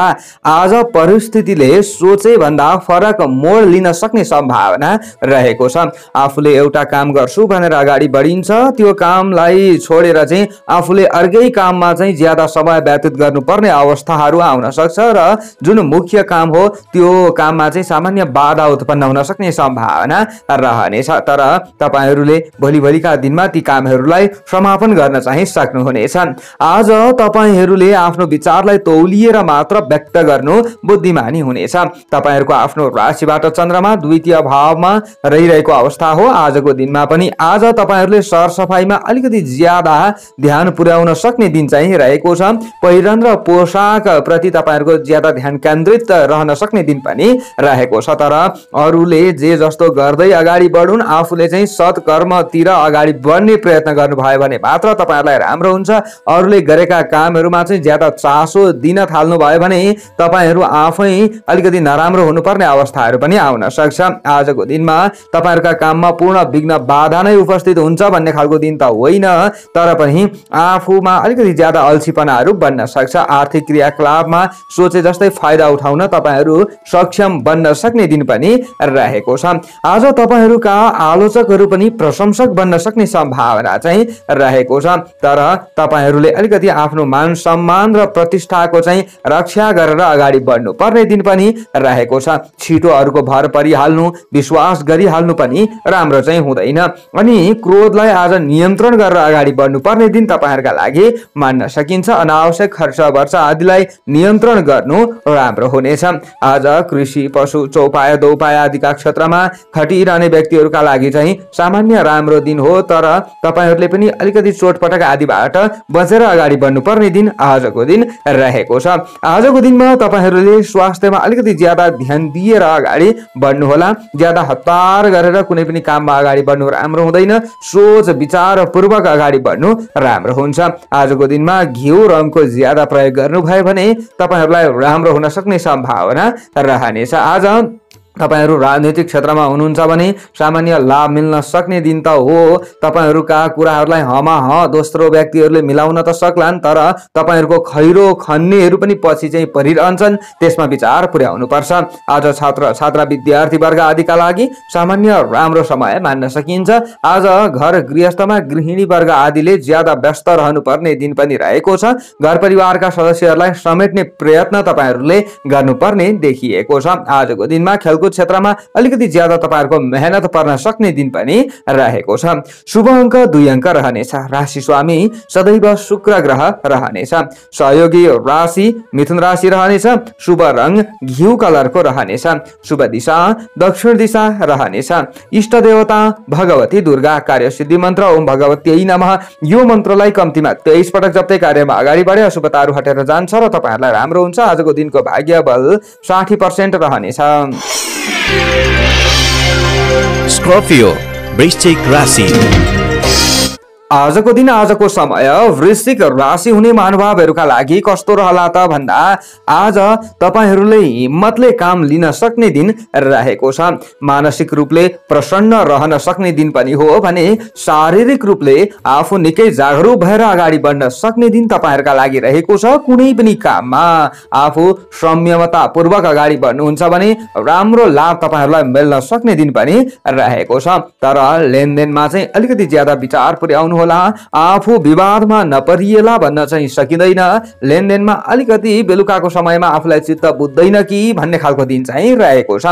आज परिस्थितिले सोचे भन्दा फरक मोड लिन सक्ने सम्भावना रहेको छ। आफूले एउटा काम गर्छु भनेर अगाडि बढिन्छ, त्यो कामलाई छोडेर चाहिँ आफूले अर्कै काममा चाहिँ ज्यादा समय व्यतीत गर्नुपर्ने अवस्थाहरू आउन सक्छ र जुन मुख्य काम हो त्यो काममा चाहिँ सामान्य बाधा उत्पन्न हुन सक्ने सम्भावना रहनेछ। तर तपाईहरूले भोलिका दिनमा ती कामहरूलाई समापन गर्न चाहिँ सक्नुहुनेछ। आज तपाईहरूले आफ्नो विचारलाई तौलिएर मात्र व्यक्त गर्नु बुद्धिमानी हुनेछ। तपाईहरूको आफ्नो राशिबाट चन्द्रमा द्वितीय भावमा रहिरहेको अवस्था हो। आजको दिनमा पनि आज तपाईहरूले सरसफाइमा अलिकति ज्यादा ध्यान पुर्याउन सक्ने दिन चाहिँ रहेको छ। पहिरन र पोसाक प्रति तपाईहरूको ज्यादा ध्यान केन्द्रित रहन सक्ने दिन पनि रहेको छ। तर अरूले जे जस्तो गर्दै अगाडि बढुन्, आफूले चाहिँ सत्कर्मतिर अगाडि बढ्ने प्रयत्न गर्नुभयो भने मात्र तपाईहरुलाई राम्रो हुन्छ। अरूले गरेका कामहरुमा चाहिँ ज्यादा चासो दिन थाल्नु भयो भने तपाईहरु आफै अलिकति नराम्रो हुनुपर्ने अवस्थाहरु पनि आउन सक्छ। आजको दिनमा तपाईहरुका काममा पूर्ण विघ्न बाधा नै उपस्थित हुन्छ भन्ने खालको दिन त होइन, तर पनि आफूमा अलिकति ज्यादा अल्छीपनाहरु बन्न सक्छ। आर्थिक क्रियाकलापमा सोचे जस्तै फाइदा उठाउन तपाईहरु सक्षम बन्न सक्ने दिन पनि रहेको छ। आज तपाईहरुका आलोचकहरु पनि प्रशंसक बन्न सक्ने सम्भावना चाहिँ रहेको छ। तर तपाईहरुले अलिकति आफ्नो मान सम्मान र प्रतिष्ठाको चाहिँ रक्षा गरेर अगाडि बढ्नु पर्ने दिन पनि रहेको छ। छिटो अरूको भर परिहाल्नु, विश्वास गरिहाल्नु पनि राम्रो चाहिँ हुँदैन। अनि क्रोधलाई आज नियन्त्रण गरेर अगाडि बढ्नु पर्ने दिन तपाईहरुका लागि मान्न सकिन्छ। अनावश्यक खर्च वर्च आदिलाई नियन्त्रण गर्नु राम्रो हुनेछ। आज कृषि, पशु, चौपाया, दौपाया आदिका क्षेत्रमा खटिरहने व्यक्तिहरुका लागि चाहिँ सामान्य राम्रो दिन हो, तर तपाईहरुले पनि अलिकति चोटपटक आदिबाट बचेर अगाडि बढ्नु पर्ने दिन आजको दिन रहेको छ। आजको दिनमा तपाईहरुले स्वास्थ्यमा अलिकति ज्यादा ध्यान दिएर अगाडि बढ्नु होला। ज्यादा हतार गरेर कुनै पनि काममा अगाडि बढ्नु राम्रो हुँदैन। सोच विचार पूर्वक अगाडि बढ्नु राम्रो हुन्छ। आजको दिनमा घिउ रङको ज्यादा प्रयोग गर्नुभयो भने तपाईहरुलाई राम्रो हुन सक्ने सम्भावना रहनेछ। आज तपाईहरु राजनीतिक क्षेत्रमा हुनुहुन्छ भने सामान्य लाभ मिल्न सक्ने दिन त हो। तपाईहरुका कुराहरुलाई हमा दोस्रो व्यक्तिहरुले मिलाउन त सक्लान्, तर तपाईहरुको खैरो खन्नेहरु पनि पछि चाहिँ परिरहन्छन्, त्यसमा विचार पुर्याउनु पर्छ। आज छात्र छात्रा विद्यार्थी वर्ग आदिका लागि सामान्य राम्रो समय मान्न सकिन्छ। आज घर गृहस्थमा गृहिणी वर्ग आदिले ज्यादा व्यस्त रहनु पर्ने दिन पनि रहेको छ। घर परिवारका सदस्यहरुलाई समेट्ने प्रयत्न तपाईहरुले गर्नुपर्ने देखिएको छ। आजको दिनमा खेलकुद क्षेत्रमा अलिकति ज्यादा तपाईहरुको मेहनत पर्न सक्ने दिन पनि रहेको छ। शुभ अङ्क 2 अङ्क रहनेछ। राशि स्वामी सदैव शुक्र ग्रह रहनेछ। सहयोगी राशि मिथुन राशि रहनेछ। शुभ रङ घिउ कलरको रहनेछ। शुभ दिशा दक्षिण दिशा रहनेछ। इष्ट देवता भगवती दुर्गा। कार्य सिद्धि मन्त्र ओम भगवत्यै नमः। यो मन्त्रलाई कम्तीमा 23 पटक जप्दै कार्यमा अगाडि बढे अशुभताहरू हटेर जान्छ र तपाईहरुलाई राम्रो हुन्छ। आजको दिनको भाग्य बल 60% रहनेछ। स्कर्पियो वृश्चिक राशि। आजको दिन आजको समय वृश्चिक राशि हुने महानुभावहरूका लागि कस्तो रहला त भन्दा आज तपाईहरूले हिम्मतले काम लिन सक्ने दिन रहेको छ। मानसिक रूपले प्रसन्न रहन सक्ने दिन पनि हो भने शारीरिक रूपले आफू निकै जागरुक भएर अगाडि बढ्न सक्ने दिन तपाईहरूका लागि रहेको छ। कुनै पनि काममा आफू संयमतापूर्वक अगाडि बढ्नुहुन्छ भने राम्रो लाभ तपाईहरूलाई मिल्न सक्ने दिन पनि रहेको छ। तर लेनदेनमा चाहिँ अलिकति ज्यादा विचार पुर्याउनु होला, आफू विवादमा नपरिएला भन्न चाहिँ सकिँदैन। लेनदेनमा अलिकति बेलुकाको समयमा आफूलाई चित्त बुझ्दैन कि भन्ने खालको दिन चाहिँ रहेको छ।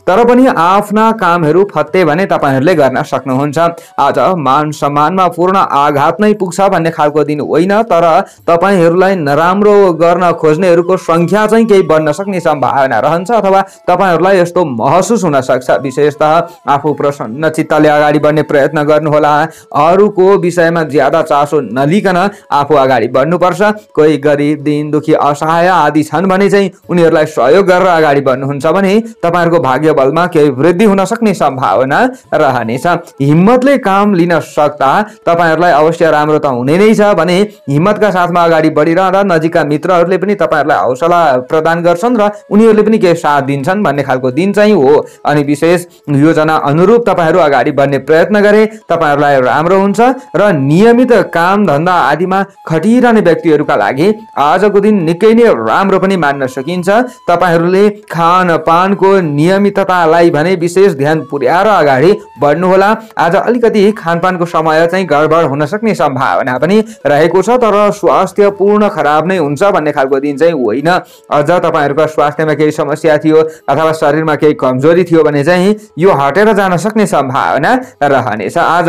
तर पनि आफ्ना कामहरू फत्ते भने तपाईहरूले गर्न सक्नुहुन्छ। आज मान सम्मानमा पूर्ण आघात नै पुग्छ भन्ने खालको दिन होइन, तर तपाईहरूलाई नराम्रो गर्न खोज्नेहरूको संख्या चाहिँ केही बढ्न सक्ने सम्भावना रहन्छ अथवा तपाईहरूलाई यस्तो महसुस हुन सक्छ। विशेषतः आफू प्रसन्न चित्तले अगाडि बढ्ने प्रयत्न गर्नुहोला। अरूको विषयमा ज्यादा चासो नलिकन आफू अगाडि बढ्नुपर्छ। कोही गरिब, दीन दुखी, असहाय आदि छन् भने चाहिँ उनीहरूलाई सहयोग गरेर अगाडि बढ्नुहुन्छ भने तपाईहरूको भाग्य बलमा केही वृद्धि हुन सक्ने सम्भावना रहनेछ। हिम्मतले काम लिन सक्दा तपाईहरूलाई अवश्य राम्रो त हुने नै छ भने हिम्मतका साथमा अगाडि बढिरहँदा नजिकका मित्रहरूले पनि तपाईहरूलाई हौसला प्रदान गर्छन् र उनीहरूले पनि केही साथ दिन्छन् भन्ने खालको दिन चाहिँ हो। अनि विशेष योजना अनुरूप तपाईहरू अगाडि बढ्ने प्रयत्न गरे तपाईहरूलाई राम्रो हुन्छ र नियमित काम धन्दा आदिमा खटिरहने व्यक्तिहरूका लागि आजको दिन निकै नै राम्रो पनि मान्न सकिन्छ। तपाईहरूले खानपानको नियमिततालाई भने विशेष ध्यान पुर्याएर अगाडि बढ्नुहोला। आज अलिकति खानपानको समय चाहिँ गडबड हुन सक्ने सम्भावना पनि रहेको छ, तर स्वास्थ्य पूर्ण खराब नै हुन्छ भन्ने खालको दिन चाहिँ होइन। अझ तपाईहरूको स्वास्थ्यमा केही समस्या थियो अथवा शरीरमा केही कमजोरी थियो भने चाहिँ यो हटेर जान सक्ने सम्भावना रहनेछ। आज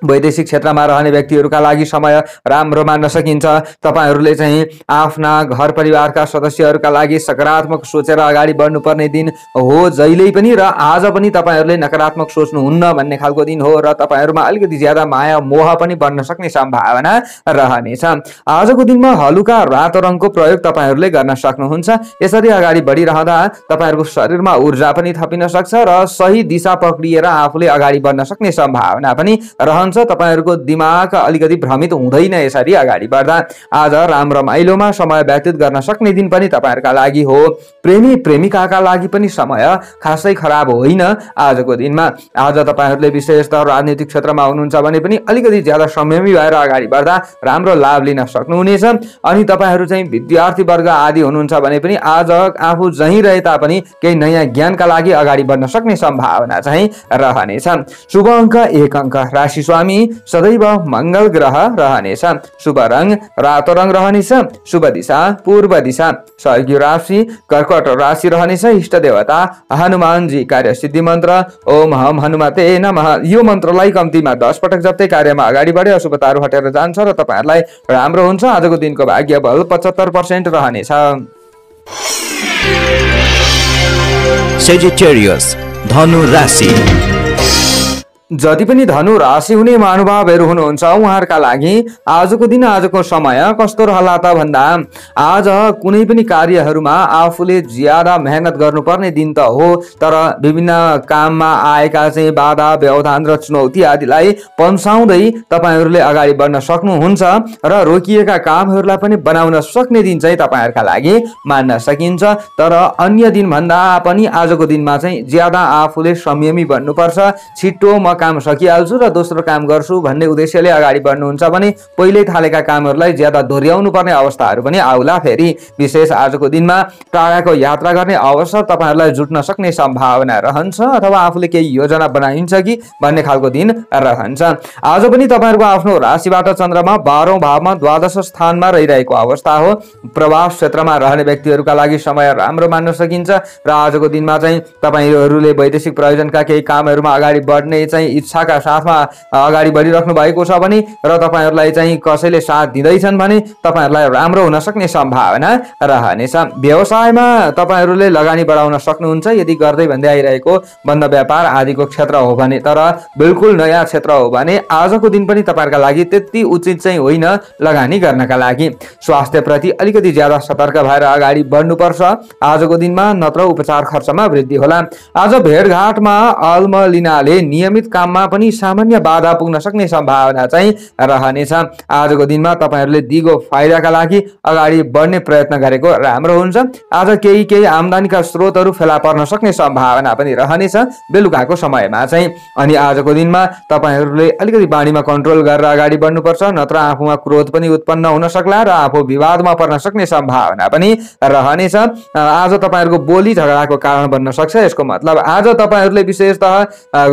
वैदेशिक क्षेत्रमा रहने व्यक्तिहरूका लागि समय राम्रो मान्न सकिन्छ। तपाईहरूले चाहिँ आफ्ना घर परिवारका सदस्यहरूका लागि सकारात्मक सोचेर अगाडि बढ्नुपर्ने दिन हो जहिल्यै पनि, र आज पनि तपाईहरूले नकारात्मक सोच्नुहुन्न भन्ने खालको दिन हो र तपाईहरूमा अलिकति ज्यादा माया मोह पनि बढ्न सक्ने सम्भावना रहनेछ। आजको दिनमा हलुका रातो रङको प्रयोग तपाईहरूले गर्न सक्नुहुन्छ। यसरी अगाडि बढिरहँदा तपाईहरूको शरीरमा ऊर्जा पनि थपिन सक्छ र सही दिशा पक्रिएर आफूले अगाडि बढ्न सक्ने सम्भावना पनि रहन्छ। तपाईहरूको दिमाग अलिकति भ्रमित हुँदैन यसरी अगाडि बढ्दा। आज राम्रो रमाइलोमा समय व्यतीत गर्न सक्ने दिन पनि तपाईहरूका लागि हो। प्रेमी प्रेमिकाका लागि पनि समय खासै खराब होइन आजको दिनमा। आज तपाईहरूले विशेषतः राजनीतिक क्षेत्रमा हुनुहुन्छ भने पनि अलिकति ज्यादा संयमी भएर अगाडि बढ्दा राम्रो लाभ लिन सक्नुहुनेछ। अनि तपाईहरू चाहिँ विद्यार्थी वर्ग आदि हुनुहुन्छ भने पनि आज आफू जहीँ रहे तापनि केही नयाँ ज्ञानका लागि अगाडि बढ्न सक्ने सम्भावना चाहिँ रहनेछ। शुभ अङ्क 1 अङ्क। राशि स्वामी सदैव मंगल ग्रह रहनेछ। शुभ रङ रातो रङ रहनेछ। शुभ दिशा पूर्व दिशा। सहयोगी राशि कर्कट राशि रहनेछ। इष्ट देवता हनुमानजी। कार्य सिद्धि मन्त्र ओम हम हनुमते नमः। यो मन्त्रलाई कम्तीमा 10 पटक जप्दै कार्यमा अगाडि बढे अशुभताहरू हटेर जान्छ र तपाईहरूलाई राम्रो हुन्छ। आजको दिनको भाग्य बल 75% रहनेछ। सेजिटेरियस धनु राशि। जति पनि धनु राशि हुने महानुभावहरू हुनुहुन्छ उहाँहरूका लागि आजको दिन आजको समय कस्तो रहला त भन्दा आज कुनै पनि कार्यहरूमा आफूले ज्यादा मेहनत गर्नुपर्ने दिन त हो, तर विभिन्न काममा आएका चाहिँ बाधा व्यवधान र चुनौती आदिलाई पन्साउँदै तपाईहरूले अगाडि बढ्न सक्नुहुन्छ र रोकिएका कामहरूलाई पनि बनाउन सक्ने दिन चाहिँ तपाईहरूका लागि मान्न सकिन्छ। तर अन्य दिन भन्दा पनि आजको दिनमा चाहिँ ज्यादा आफूले संयमी बन्नुपर्छ। छिट्टो म काम सकिहाल्छु र दोस्रो काम गर्छु भन्ने उद्देश्यले अगाडि बढ्नुहुन्छ भने पहिले थालेका कामहरूलाई ज्यादा दोहोर्याउनु पर्ने अवस्थाहरू पनि आउला। फेरि विशेष आजको दिनमा टाढाको यात्रा गर्ने अवसर तपाईहरूलाई जुट्न सक्ने सम्भावना रहन्छ अथवा आफूले केही योजना बनाइन्छ कि भन्ने खालको दिन रहन्छ। आज पनि तपाईहरूको आफ्नो राशिबाट चन्द्रमा 12औं भावमा द्वादश स्थानमा रहिरहेको अवस्था हो। प्रवास क्षेत्रमा रहने व्यक्तिहरूका लागि समय राम्रो मान्न सकिन्छ र आजको दिनमा चाहिँ तपाईहरूले वैदेशिक प्रयोजनका केही कामहरूमा अगाडि बढ्ने चाहिँ इच्छाका साथमा अगाडि बढिराख्नु भएको छ भने र तपाईहरूलाई चाहिँ कसैले साथ दिँदैछन् भने तपाईहरूलाई राम्रो हुन सक्ने सम्भावना रहनेछ। व्यवसायमा तपाईहरूले लगानी बढाउन सक्नुहुन्छ यदि गर्दै भन्दै आइरहेको बन्द व्यापार आदिको क्षेत्र हो भने। तर बिल्कुल नयाँ क्षेत्र हो भने आजको दिन पनि तपाईहरुका लागि त्यति उचित चाहिँ होइन लगानी गर्नका लागि। स्वास्थ्य प्रति अलिकति ज्यादा सतर्क भएर अगाडि बढ्नुपर्छ आजको दिनमा, नत्र उपचार खर्चमा वृद्धि होला। आज भेटघाटमा अल्म लिनाले नियमित काममा पनि सामान्य बाधा पुग्न सक्ने सम्भावना चाहिँ रहनेछ। आजको दिनमा तपाईहरूले दिगो फाइदाका लागि अगाडि बढ्ने प्रयत्न गरेको राम्रो हुन्छ। आज केही आम्दानीका स्रोतहरू फेला पर्न सक्ने सम्भावना पनि रहनेछ बेलुकाको समयमा चाहिँ। अनि आजको दिनमा तपाईहरूले अलिकति बाणीमा कन्ट्रोल गरेर अगाडि बढ्नुपर्छ, नत्र आफूमा क्रोध पनि उत्पन्न हुन सक्ला र आफू विवादमा पर्न सक्ने सम्भावना पनि रहनेछ। आज तपाईहरूको बोली झगडाको कारण बन्न सक्छ। यसको मतलब आज तपाईहरूले विशेषतः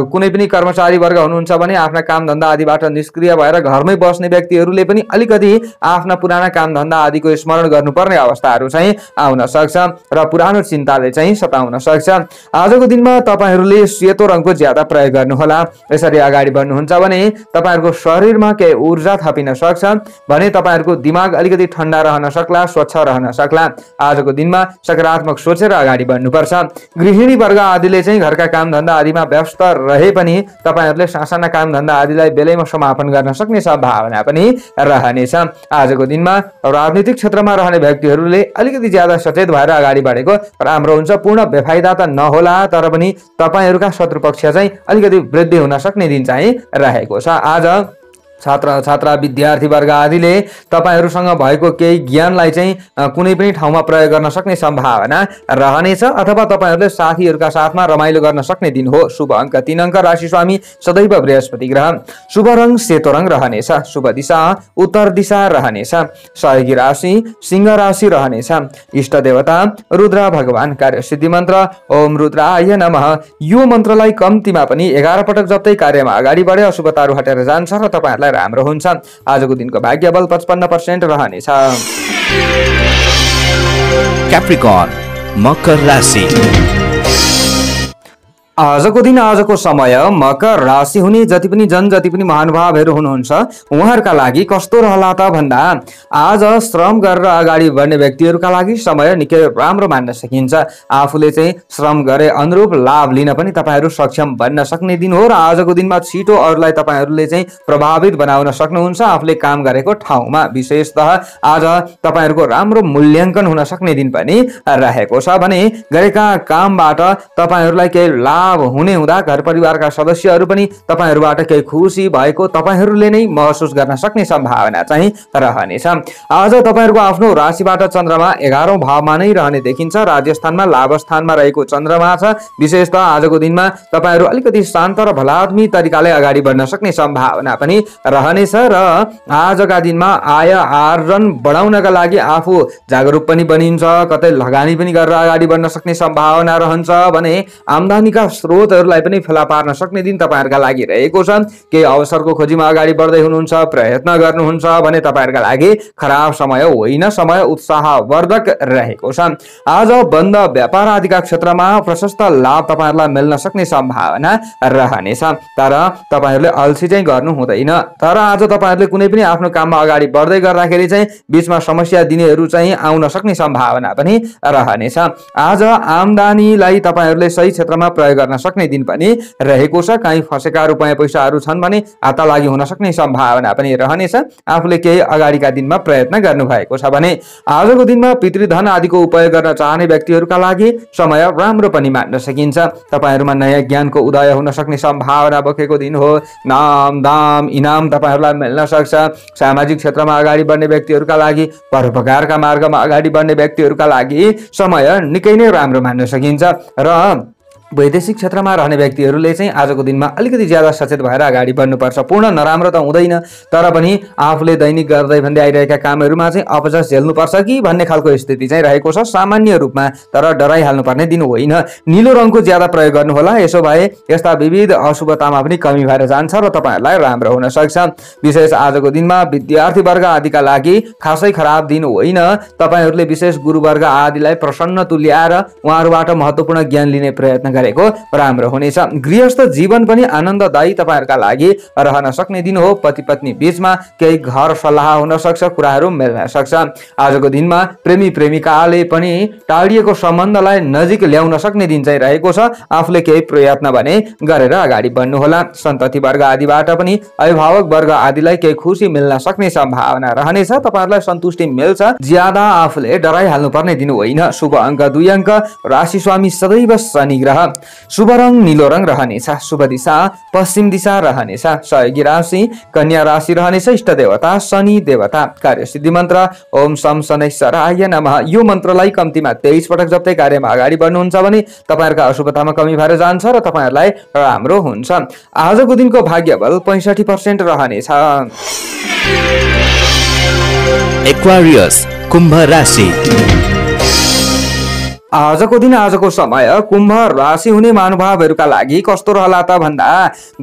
कुनै पनि कर्मचारी वर्ग हुनुहुन्छ भने आफ्ना काम धन्दा आदिबाट निष्क्रिय भएर घरमै बस्ने व्यक्तिहरूले पनि अलिकति आफ्ना पुराना काम धन्दा आदिको स्मरण गर्नुपर्ने अवस्थाहरू चाहिँ आउन सक्छ र पुरानो चिन्ताले चाहिँ सताउन सक्छ। आजको दिनमा तपाईहरूले सेतो रङको ज्यादा प्रयोग गर्नुहोला। यसरी अगाडि बढ्नुहुन्छ भने तपाईहरूको शरीरमा केही ऊर्जा थपिन सक्छ भने तपाईहरूको दिमाग अलिकति ठन्डा रहन सक्ला, स्वच्छ रहन सक्ला। आजको दिनमा सकारात्मक सोचेर अगाडि बढ्नुपर्छ। गृहिणी वर्ग आदिले चाहिँ घरका काम धन्दा आदिमा व्यस्त रहे पनि तपाईहरूले सासाना काम धन्दा आदिलाई बेलैमा समापन गर्न सक्ने सम्भावना पनि रहनेछ। आजको दिनमा राजनीतिक क्षेत्रमा रहने व्यक्तिहरूले अलिकति ज्यादा सचेत भएर अगाडि बढेको राम्रो हुन्छ। पूर्ण बेफाइदा त नहोला तर पनि तपाईहरूका शत्रुपक्ष चाहिँ अलिकति वृद्धि हुन सक्ने दिन चाहिँ रहेको छ। आज छात्र छात्रा विद्यार्थी वर्ग आदिले तपाईहरूसँग भएको केही ज्ञानलाई चाहिँ कुनै पनि ठाउँमा प्रयोग गर्न सक्ने सम्भावना रहनेछ अथवा तपाईहरूले साथीहरूका साथमा रमाइलो गर्न सक्ने दिन हो। शुभ अङ्क 3 अङ्क, राशि स्वामी सदैव बृहस्पति ग्रह, शुभ रङ सेतो रङ रहनेछ, शुभ दिशा उत्तर दिशा रहनेछ, सहयोगी राशि सिंह राशि रहनेछ, इष्ट देवता रुद्र भगवान, कार्यसिद्धि मन्त्र ओम रुद्राय नमः। यो मन्त्रलाई कम्तीमा पनि 11 पटक जप्दै कार्यमा अगाडि बढे अशुभताहरू हटेर जान्छ र तपाईहरुलाई राम्रो हुन्छ। आजको दिनको भाग्य बल 55% रहनेछ। क्याप्रिकर्न मकर राशि। आजको दिन आजको समय मकर राशि हुने जति पनि महानुभावहरू हुनुहुन्छ उहाँहरूका लागि कस्तो रहला त भन्दा आज श्रम गरेर अगाडि बढ्ने व्यक्तिहरूका लागि समय निकै राम्रो मान्न सकिन्छ। आफूले चाहिँ श्रम गरे अनुरूप लाभ लिन पनि तपाईहरू सक्षम बन्न सक्ने दिन हो र आजको दिनमा छिटो अरूलाई तपाईहरूले चाहिँ प्रभावित बनाउन सक्नुहुन्छ आफूले काम गरेको ठाउँमा। विशेषतः आज तपाईहरूको राम्रो मूल्याङ्कन हुन सक्ने दिन पनि रहेको छ भने गरेका कामबाट तपाईहरूलाई केही लाभ हुने हुँदा घर परिवारका सदस्यहरू पनि तपाईहरूबाट केही खुसी भएको तपाईहरूले नै महसुस गर्न सक्ने सम्भावना चाहिँ रहनेछ। आज तपाईहरूको आफ्नो राशिबाट चन्द्रमा 11औं भावमा नै रहने देखिन्छ। राजस्थानमा लाभ स्थानमा रहेको चन्द्रमा छ। विशेषतः आजको दिनमा तपाईहरू अलिकति शान्त र भलात्मी तरिकाले अगाडि बढ्न सक्ने सम्भावना पनि रहनेछ र आजका दिनमा आय आर्जन बढाउनका लागि आफू जागरुक पनि बनिन्छ, कतै लगानी पनि गरेर अगाडि बढ्न सक्ने सम्भावना रहन्छ भने आम्दानीका स्रोतहरूलाई पनि फेला पार्न सक्ने दिन तपाईहरुका लागि रहेको छ। केही अवसरको खोजीमा अगाडि बढ्दै हुनुहुन्छ, प्रयत्न गर्नुहुन्छ भने तपाईहरुका लागि खराब समय होइन, समय उत्साहवर्धक रहेको छ। आज बन्द व्यापार आदिका क्षेत्रमा प्रशस्त लाभ तपाईहरुलाई मिल्न सक्ने सम्भावना रहनेछ। तर तपाईहरुले अल्छी चाहिँ गर्नु हुँदैन। तर आज तपाईहरुले कुनै पनि आफ्नो काममा अगाडि बढ्दै गर्दाखेरि चाहिँ बीचमा समस्या दिनेहरू चाहिँ आउन सक्ने सम्भावना पनि रहनेछ। आज आम्दानीलाई तपाईहरुले सही क्षेत्रमा प्रयोग गर्न सक्ने दिन पनि रहेको छ। कहीँ फसेका रुपैयाँ पैसाहरू छन् भने हात लागि हुन सक्ने सम्भावना पनि रहनेछ। आफूले केही अगाडिका दिनमा प्रयत्न गर्नु भएको छ भने आजको दिनमा पितृधन आदिको उपयोग गर्न चाहने व्यक्तिहरूका लागि समय राम्रो पनि मान्न सकिन्छ। तपाईहरुमा नयाँ ज्ञानको उदय हुन सक्ने सम्भावना बोकेको दिन हो। नाम दाम इनाम तपाईहरुलाई मिल्न सक्छ। सामाजिक क्षेत्रमा अगाडि बढ्ने व्यक्तिहरूका लागि, परोपकारका मार्गमा अगाडि बढ्ने व्यक्तिहरूका लागि समय निकै नै राम्रो मान्न सकिन्छ र वैदेशिक क्षेत्रमा रहने व्यक्तिहरूले चाहिँ आजको दिनमा अलिकति ज्यादा सचेत भएर अगाडि बढ्नुपर्छ। पूर्ण नराम्रो त हुँदैन तर पनि आफूले दैनिक गर्दै भन्दै आइरहेका कामहरूमा चाहिँ अपजस झेल्नुपर्छ कि भन्ने खालको स्थिति चाहिँ रहेको छ सामान्य रूपमा। तर डराइहाल्नुपर्ने दिन होइन। नीलो रङको ज्यादा प्रयोग गर्नुहोला। यसो भए यस्ता विविध अशुभतामा पनि कमी भएर जान्छ र तपाईहरुलाई राम्रो हुन सक्छ। विशेष आजको दिनमा विद्यार्थी वर्ग आदिका लागि खासै खराब दिन होइन। तपाईहरुले विशेष गुरुवर्ग आदिलाई प्रसन्न तुल्याएर उहाँहरूबाट महत्त्वपूर्ण ज्ञान लिने प्रयत्न गरेको राम्रो हुनेछ। गृहस्थ जीवन पनि आनन्ददायी तपाईहरुका लागि रहन सक्ने दिन हो। पति पत्नी बीचमा केही घर सल्लाह हुन सक्छ, कुराहरू मिल्न सक्छ। आजको दिनमा प्रेमी प्रेमिकाले पनि टाढिएको सम्बन्धलाई नजिक ल्याउन सक्ने दिन चाहिँ रहेको छ। आफूले केही प्रयत्न भने गरेर अगाडि बढ्नु होला। सन्तति वर्ग आदिबाट पनि अभिभावक वर्ग आदिलाई केही खुसी मिल्न सक्ने सम्भावना रहनेछ। तपाईहरुलाई सन्तुष्टि मिल्छ। ज्यादा आफूले डराइहाल्नु पर्ने दिन होइन। शुभ अङ्क 2 अङ्क, राशि स्वामी सदैव शनि ग्रह, शुभ रङ नीलो रङ रहनेछ। शुभ दिशा पश्चिम दिशा रहनेछ। सहयोगी राशि कन्या राशि रहनेछ। इष्ट देवता शनि देवता। कार्यसिद्धि मन्त्र ओम शम शनैश्वराय नमः। यो मन्त्रलाई कम्तीमा 23 पटक जप्दै कार्यमा अगाडि बढ्नुहुन्छ भने तपाईहरुका अशुभतामा कमी भएर जान्छ र तपाईहरुलाई राम्रो हुन्छ। आजको दिनको भाग्य बल 65% रहनेछ। एक्वारियस कुम्भ राशि। आजको दिन आजको समय कुम्भ राशि हुने महानुभावहरूका लागि कस्तो रहला त भन्दा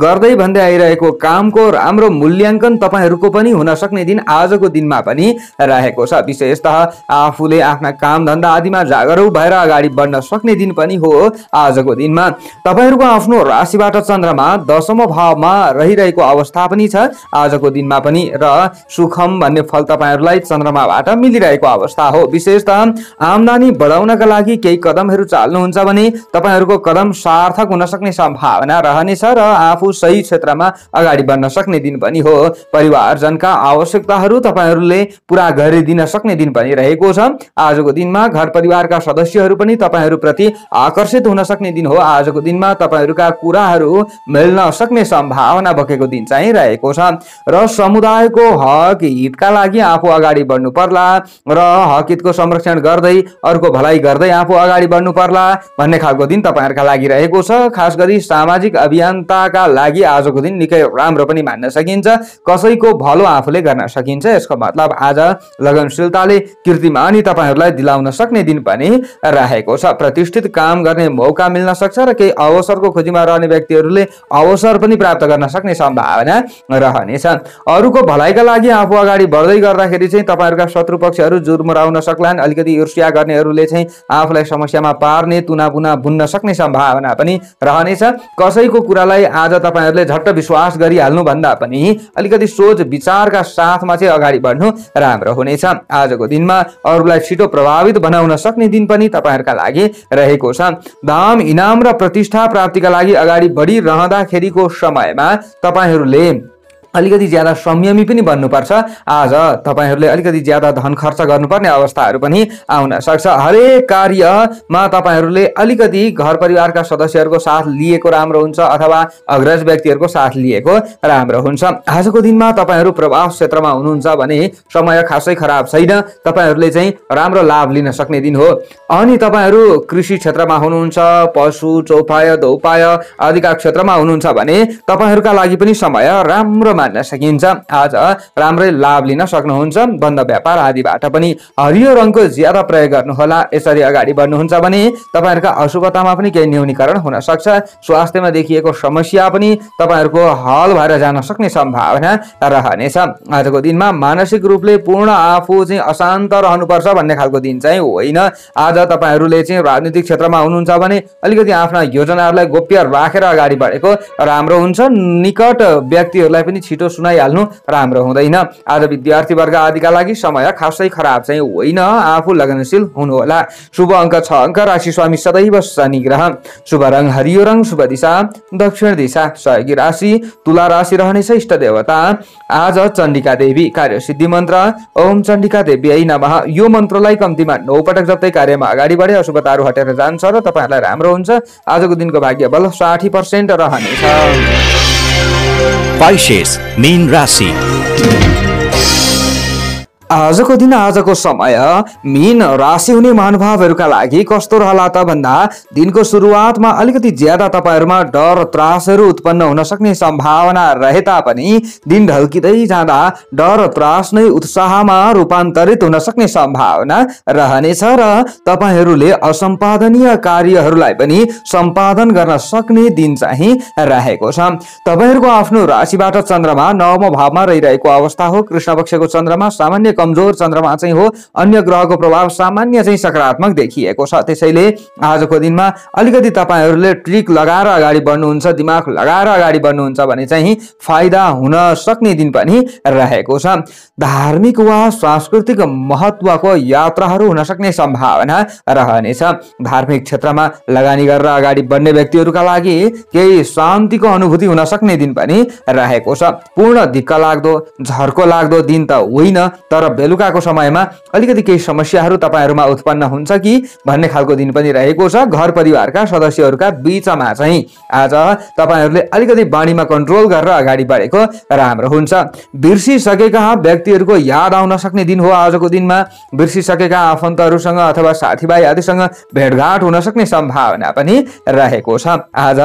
गर्दै भन्दै आइरहेको कामको राम्रो मूल्याङ्कन तपाईहरूको पनि हुन सक्ने दिन आजको दिनमा पनि रहेको छ। विशेषतः आफूले आफ्ना काम धन्दा आदिमा जागरुक भएर अगाडि बढ्न सक्ने दिन पनि हो। आजको दिनमा तपाईहरूको आफ्नो राशिबाट चन्द्रमा 10औं भावमा रहिरहेको अवस्था पनि छ। आजको दिनमा पनि र सुखम भन्ने फल तपाईहरूलाई चन्द्रमाबाट मिलिरहेको अवस्था हो। विशेषतः आम्दानी बढाउनका लागि केही कदमहरू चाल्नुहुन्छ भने तपाईहरूको कदम सार्थक हुन सक्ने सम्भावना रहनेछ र आफू सही क्षेत्रमा अगाडि बढ्न सक्ने दिन पनि हो। परिवारजनका आवश्यकताहरू तपाईहरूले पूरा गरिदिन सक्ने दिन पनि रहेको छ। आजको दिनमा घर परिवारका सदस्यहरू पनि तपाईहरूप्रति आकर्षित हुन सक्ने दिन हो। आजको दिनमा तपाईहरूका कुराहरू मिल्न सक्ने सम्भावना बकेको दिन चाहिँ रहेको छ र समुदायको हक हितका लागि आफू अगाडि बढ्नु पर्ला र हक हितको संरक्षण गर्दै अरूको भलाइ गर्दै आफू अगाडि बढ्नु पर्ला भन्ने खालको दिन तपाईहरुका लागि रहेको छ। खास गरी सामाजिक अभियन्ताका लागि आजको दिन निकै राम्रो पनि मान्न सकिन्छ। कसैको भलो आफूले गर्न सकिन्छ। यसको मतलब आज लगनशीलताले कीर्तिमानी तपाईहरुलाई दिलाउन सक्ने दिन पनि रहेको छ। प्रतिष्ठित काम गर्ने मौका मिल्न सक्छ र केही अवसरको खोजीमा रहने व्यक्तिहरूले अवसर पनि प्राप्त गर्न सक्ने सम्भावना रहनेछ। अरूको भलाइका लागि आफू अगाडि बढ्दै गर्दाखेरि चाहिँ तपाईहरुका शत्रु पक्षहरू जुर्मुराउन सक्लान्। अलिकति ईर्ष्या गर्नेहरूले चाहिँ आफूलाई समस्यामा पार्ने तुनापुना बुन्न सक्ने सम्भावना पनि रहनेछ। कसैको कुरालाई आज तपाईहरुले झट्ट विश्वास गरिहाल्नु भन्दा पनि अलिकति सोच विचारका साथमा चाहिँ अगाडि बढ्नु राम्रो हुनेछ। आजको दिनमा अरूलाई छिटो प्रभावित बनाउन सक्ने दिन पनि तपाईहरुका लागि रहेको छ। दाम इनाम र प्रतिष्ठा प्राप्तिका लागि अगाडि बढिरहँदाखेरिको समयमा तपाईहरुले अलिकति ज्यादा संयमी पनि बन्नुपर्छ। आज तपाईहरुले अलिकति ज्यादा धन खर्च गर्नुपर्ने अवस्थाहरू पनि आउन सक्छ। हरेक कार्यमा तपाईहरुले अलिकति घर परिवारका सदस्यहरूको साथ लिएको राम्रो हुन्छ अथवा अग्रज व्यक्तिहरूको साथ लिएको राम्रो हुन्छ। आजको दिनमा तपाईहरु प्रभाव क्षेत्रमा हुनुहुन्छ भने समय खासै खराब छैन। तपाईहरुले चाहिँ राम्रो लाभ लिन सक्ने दिन हो। अनि तपाईहरु कृषि क्षेत्रमा हुनुहुन्छ, पशु चौपाय दौपाय आदिका क्षेत्रमा हुनुहुन्छ भने तपाईहरुका लागि पनि समय राम्रो मान्न सकिन्छ। आज राम्रै लाभ लिन सक्नुहुन्छ। बन्द व्यापार आदिबाट पनि हरियो रङको ज्यादा प्रयोग गर्नुहोला। यसरी अगाडि बढ्नुहुन्छ भने तपाईहरुका अशुभतामा पनि केही न्यूनीकरण हुन सक्छ। स्वास्थ्यमा देखिएको समस्या पनि तपाईहरुको हल भएर जान सक्ने सम्भावना रहनेछ। आजको दिनमा मानसिक रूपले पूर्ण आफू चाहिँ अशान्त रहनुपर्छ भन्ने खालको दिन चाहिँ होइन। आज तपाईहरुले चाहिँ राजनीतिक क्षेत्रमा हुनुहुन्छ भने अलिकति आफ्ना योजनाहरूलाई गोप्य राखेर अगाडि बढेको राम्रो हुन्छ। निकट व्यक्तिहरूलाई पनि छिटो सुनाइहाल्नु राम्रो हुँदैन। आज विद्यार्थी वर्ग आदिका लागि समय खासै खराब चाहिँ होइन। आफू लगनशील हुनुहोला। शुभ अङ्क 6 अङ्क। राशि स्वामी सदैव शनि ग्रह। शुभ रङ हरियो रङ। शुभ दिशा दक्षिण दिशा। सहयोगी राशि तुला राशि रहनेछ। इष्ट देवता आज चण्डिका देवी। कार्यसिद्धि मन्त्र ओम चण्डिका देवी नमः। यो मन्त्रलाई कम्तीमा 9 पटक जप्दै कार्यमा अगाडि बढे अशुभताहरू हटेर जान्छ र तपाईहरुलाई राम्रो हुन्छ। आजको दिनको भाग्य बल 60% रहनेछ। पाइसेस मीन राशि। आजको दिन आजको समय मीन राशि हुने महानुभावहरूका लागि कस्तो रहला त भन्दा दिनको सुरुवातमा अलिकति ज्यादा तपाईहरुमा डर त्रासहरू उत्पन्न हुन सक्ने सम्भावना रहे तापनि दिन ढल्किँदै जाँदा डर त्रास नै उत्साहमा रूपान्तरित हुन सक्ने सम्भावना रहनेछ र तपाईहरुले असम्पादनीय कार्यहरूलाई पनि सम्पादन गर्न सक्ने दिन चाहिँ रहेको छ। तपाईहरुको आफ्नो राशिबाट चन्द्रमा 9औं भावमा रहिरहेको अवस्था हो। कृष्ण पक्षको चन्द्रमा सामान्य कमजोर चन्द्रमा चाहिँ हो। अन्य ग्रहको प्रभाव सामान्य चाहिँ सकारात्मक देखिएको छ। त्यसैले आजको दिनमा अलिकति तपाईहरुले ट्रिक लगाएर अगाडि बढ्नुहुन्छ, दिमाग लगाएर अगाडि बढ्नुहुन्छ भने चाहिँ फाइदा हुन सक्ने दिन पनि रहेको छ। धार्मिक वा सांस्कृतिक महत्वको यात्राहरू हुन सक्ने सम्भावना रहनेछ। धार्मिक क्षेत्रमा लगानी गरेर अगाडि बढ्ने व्यक्तिहरूका लागि केही शान्तिको अनुभूति हुन सक्ने दिन पनि रहेको छ। पूर्ण दिक्क लाग्दो झर्को लाग्दो दिन त होइन, तर तर बेलुकाको समयमा अलिकति केही समस्याहरू तपाईहरुमा उत्पन्न हुन्छ कि भन्ने खालको दिन पनि रहेको छ। घर परिवारका सदस्यहरूका बीचमा चाहिँ आज तपाईहरुले अलिकति बाणीमा कन्ट्रोल गरेर अगाडि बढेको राम्रो हुन्छ। बिर्सिसकेका व्यक्तिहरूको याद आउन सक्ने दिन हो आजको दिनमा। बिर्सिसकेका आफन्तहरूसँग अथवा साथीभाइ आदिसँग भेटघाट हुन सक्ने सम्भावना पनि रहेको छ। आज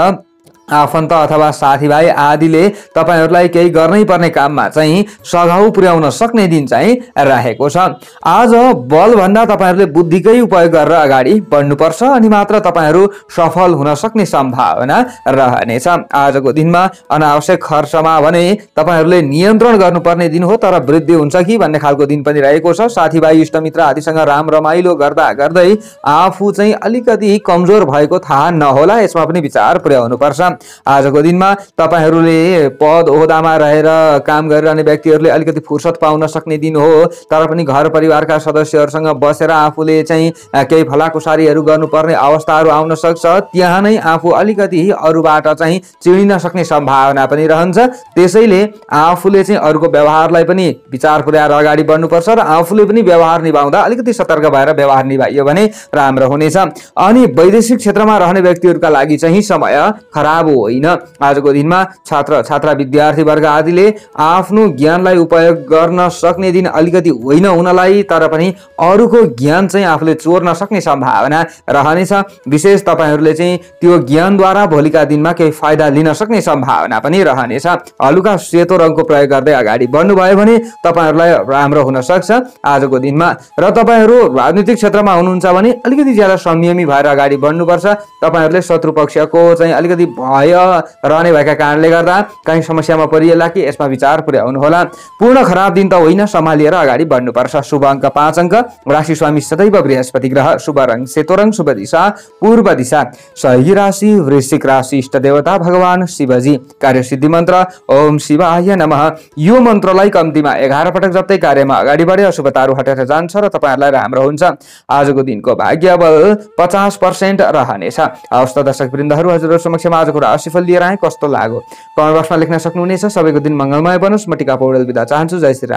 आफन्त अथवा साथीभाइ आदिले तपाईहरुलाई केही गर्नै पर्ने काममा चाहिँ सघाउ पुर्याउन सक्ने दिन चाहिँ रहेको छ। आज बल भन्दा तपाईहरुले बुद्धिकै उपयोग गरेर अगाडि बढ्नुपर्छ अनि मात्र तपाईहरु सफल हुन सक्ने सम्भावना रहनेछ। आजको दिनमा अनावश्यक खर्चमा भने तपाईहरुले नियन्त्रण गर्नुपर्ने दिन हो, तर वृद्धि हुन्छ कि भन्ने खालको दिन पनि रहेको छ। साथीभाइ इष्टमित्र आदिसँग राम रमाइलो गर्दा गर्दै आफू चाहिँ अलिकति कमजोर भएको थाहा नहोला, यसमा पनि विचार पुर्याउनु पर्छ। आजको दिनमा तपाईहरुले पद ओहदामा रहेर काम गरिरहने व्यक्तिहरुले अलिकति फुर्सद पाउन सक्ने दिन हो, तर पनि घर परिवारका सदस्यहरुसँग बसेर आफूले चाहिँ केही भलाकुसारीहरु गर्नुपर्ने अवस्थाहरु आउन सक्छ। त्यहाँ नै आफू अलिकति अरूबाट चाहिँ चिडिन सक्ने सम्भावना पनि रहन्छ। त्यसैले आफूले चाहिँ अरूको व्यवहारलाई पनि विचार पुर्याएर अगाडि बढ्नुपर्छ र आफूले पनि व्यवहार निभाउँदा अलिकति सतर्क भएर व्यवहार निभाइयो भने राम्रो हुनेछ। अनि वैदेशिक क्षेत्रमा रहने व्यक्तिहरुका लागि चाहिँ समय खराब होइन। आजको दिनमा छात्र छात्रा विद्यार्थी वर्ग आदिले आफ्नो ज्ञानलाई उपयोग गर्न सक्ने दिन अलिकति होइन हुनलाई, तर पनि अरूको ज्ञान चाहिँ आफूले चोर्न सक्ने सम्भावना रहनेछ। विशेष तपाईहरुले चाहिँ त्यो ज्ञानद्वारा भोलिका दिनमा केही फाइदा लिन सक्ने सम्भावना पनि रहनेछ। हलुका सेतो रङको प्रयोग गर्दै अगाडि बढ्नुभयो भने तपाईहरुलाई राम्रो हुन सक्छ आजको दिनमा। र तपाईहरु राजनीतिक क्षेत्रमा हुनुहुन्छ भने अलिकति ज्यादा संयमी भएर अगाडि बढ्नुपर्छ। तपाईहरुले शत्रु पक्षको चाहिँ अलिकति भय रहने भएका कारणले गर्दा कहीं समस्यामा परिएला कि यसमा विचार पुर्याउनु होला। पूर्ण खराब दिन त होइन, सम्हालिएर अगाडि बढ्नुपर्छ। शुभ अंक 5 अंक, राशि स्वामी सदैव बृहस्पति ग्रह, शुभ रंग सेतो रंग, शुभ दिशा पूर्व दिशा। सही राशि वृश्चिक राशि, इष्ट देवता भगवान शिवजी। कार्य सिद्धि मन्त्र ओम शिवाय नमः। यो मन्त्रलाई कम्तीमा 11 पटक जप्दै कार्यमा अगाडि बढे अशुभताहरू हटेर जान्छ र तपाईहरुलाई राम्रो हुन्छ। आजको दिनको भाग्य बल 50% रहनेछ। अवस्था दर्शक वृन्दहरू हजुरहरु समक्ष आजको राशिफल लिएर आए, कस्तो लाग्यो कमेन्ट बक्समा लेख्न सक्नुहुनेछ। सबैको दिन मंगलमय बनोस्। म टिका पौडेल बिदा चाहन्छु। जय श्री राम।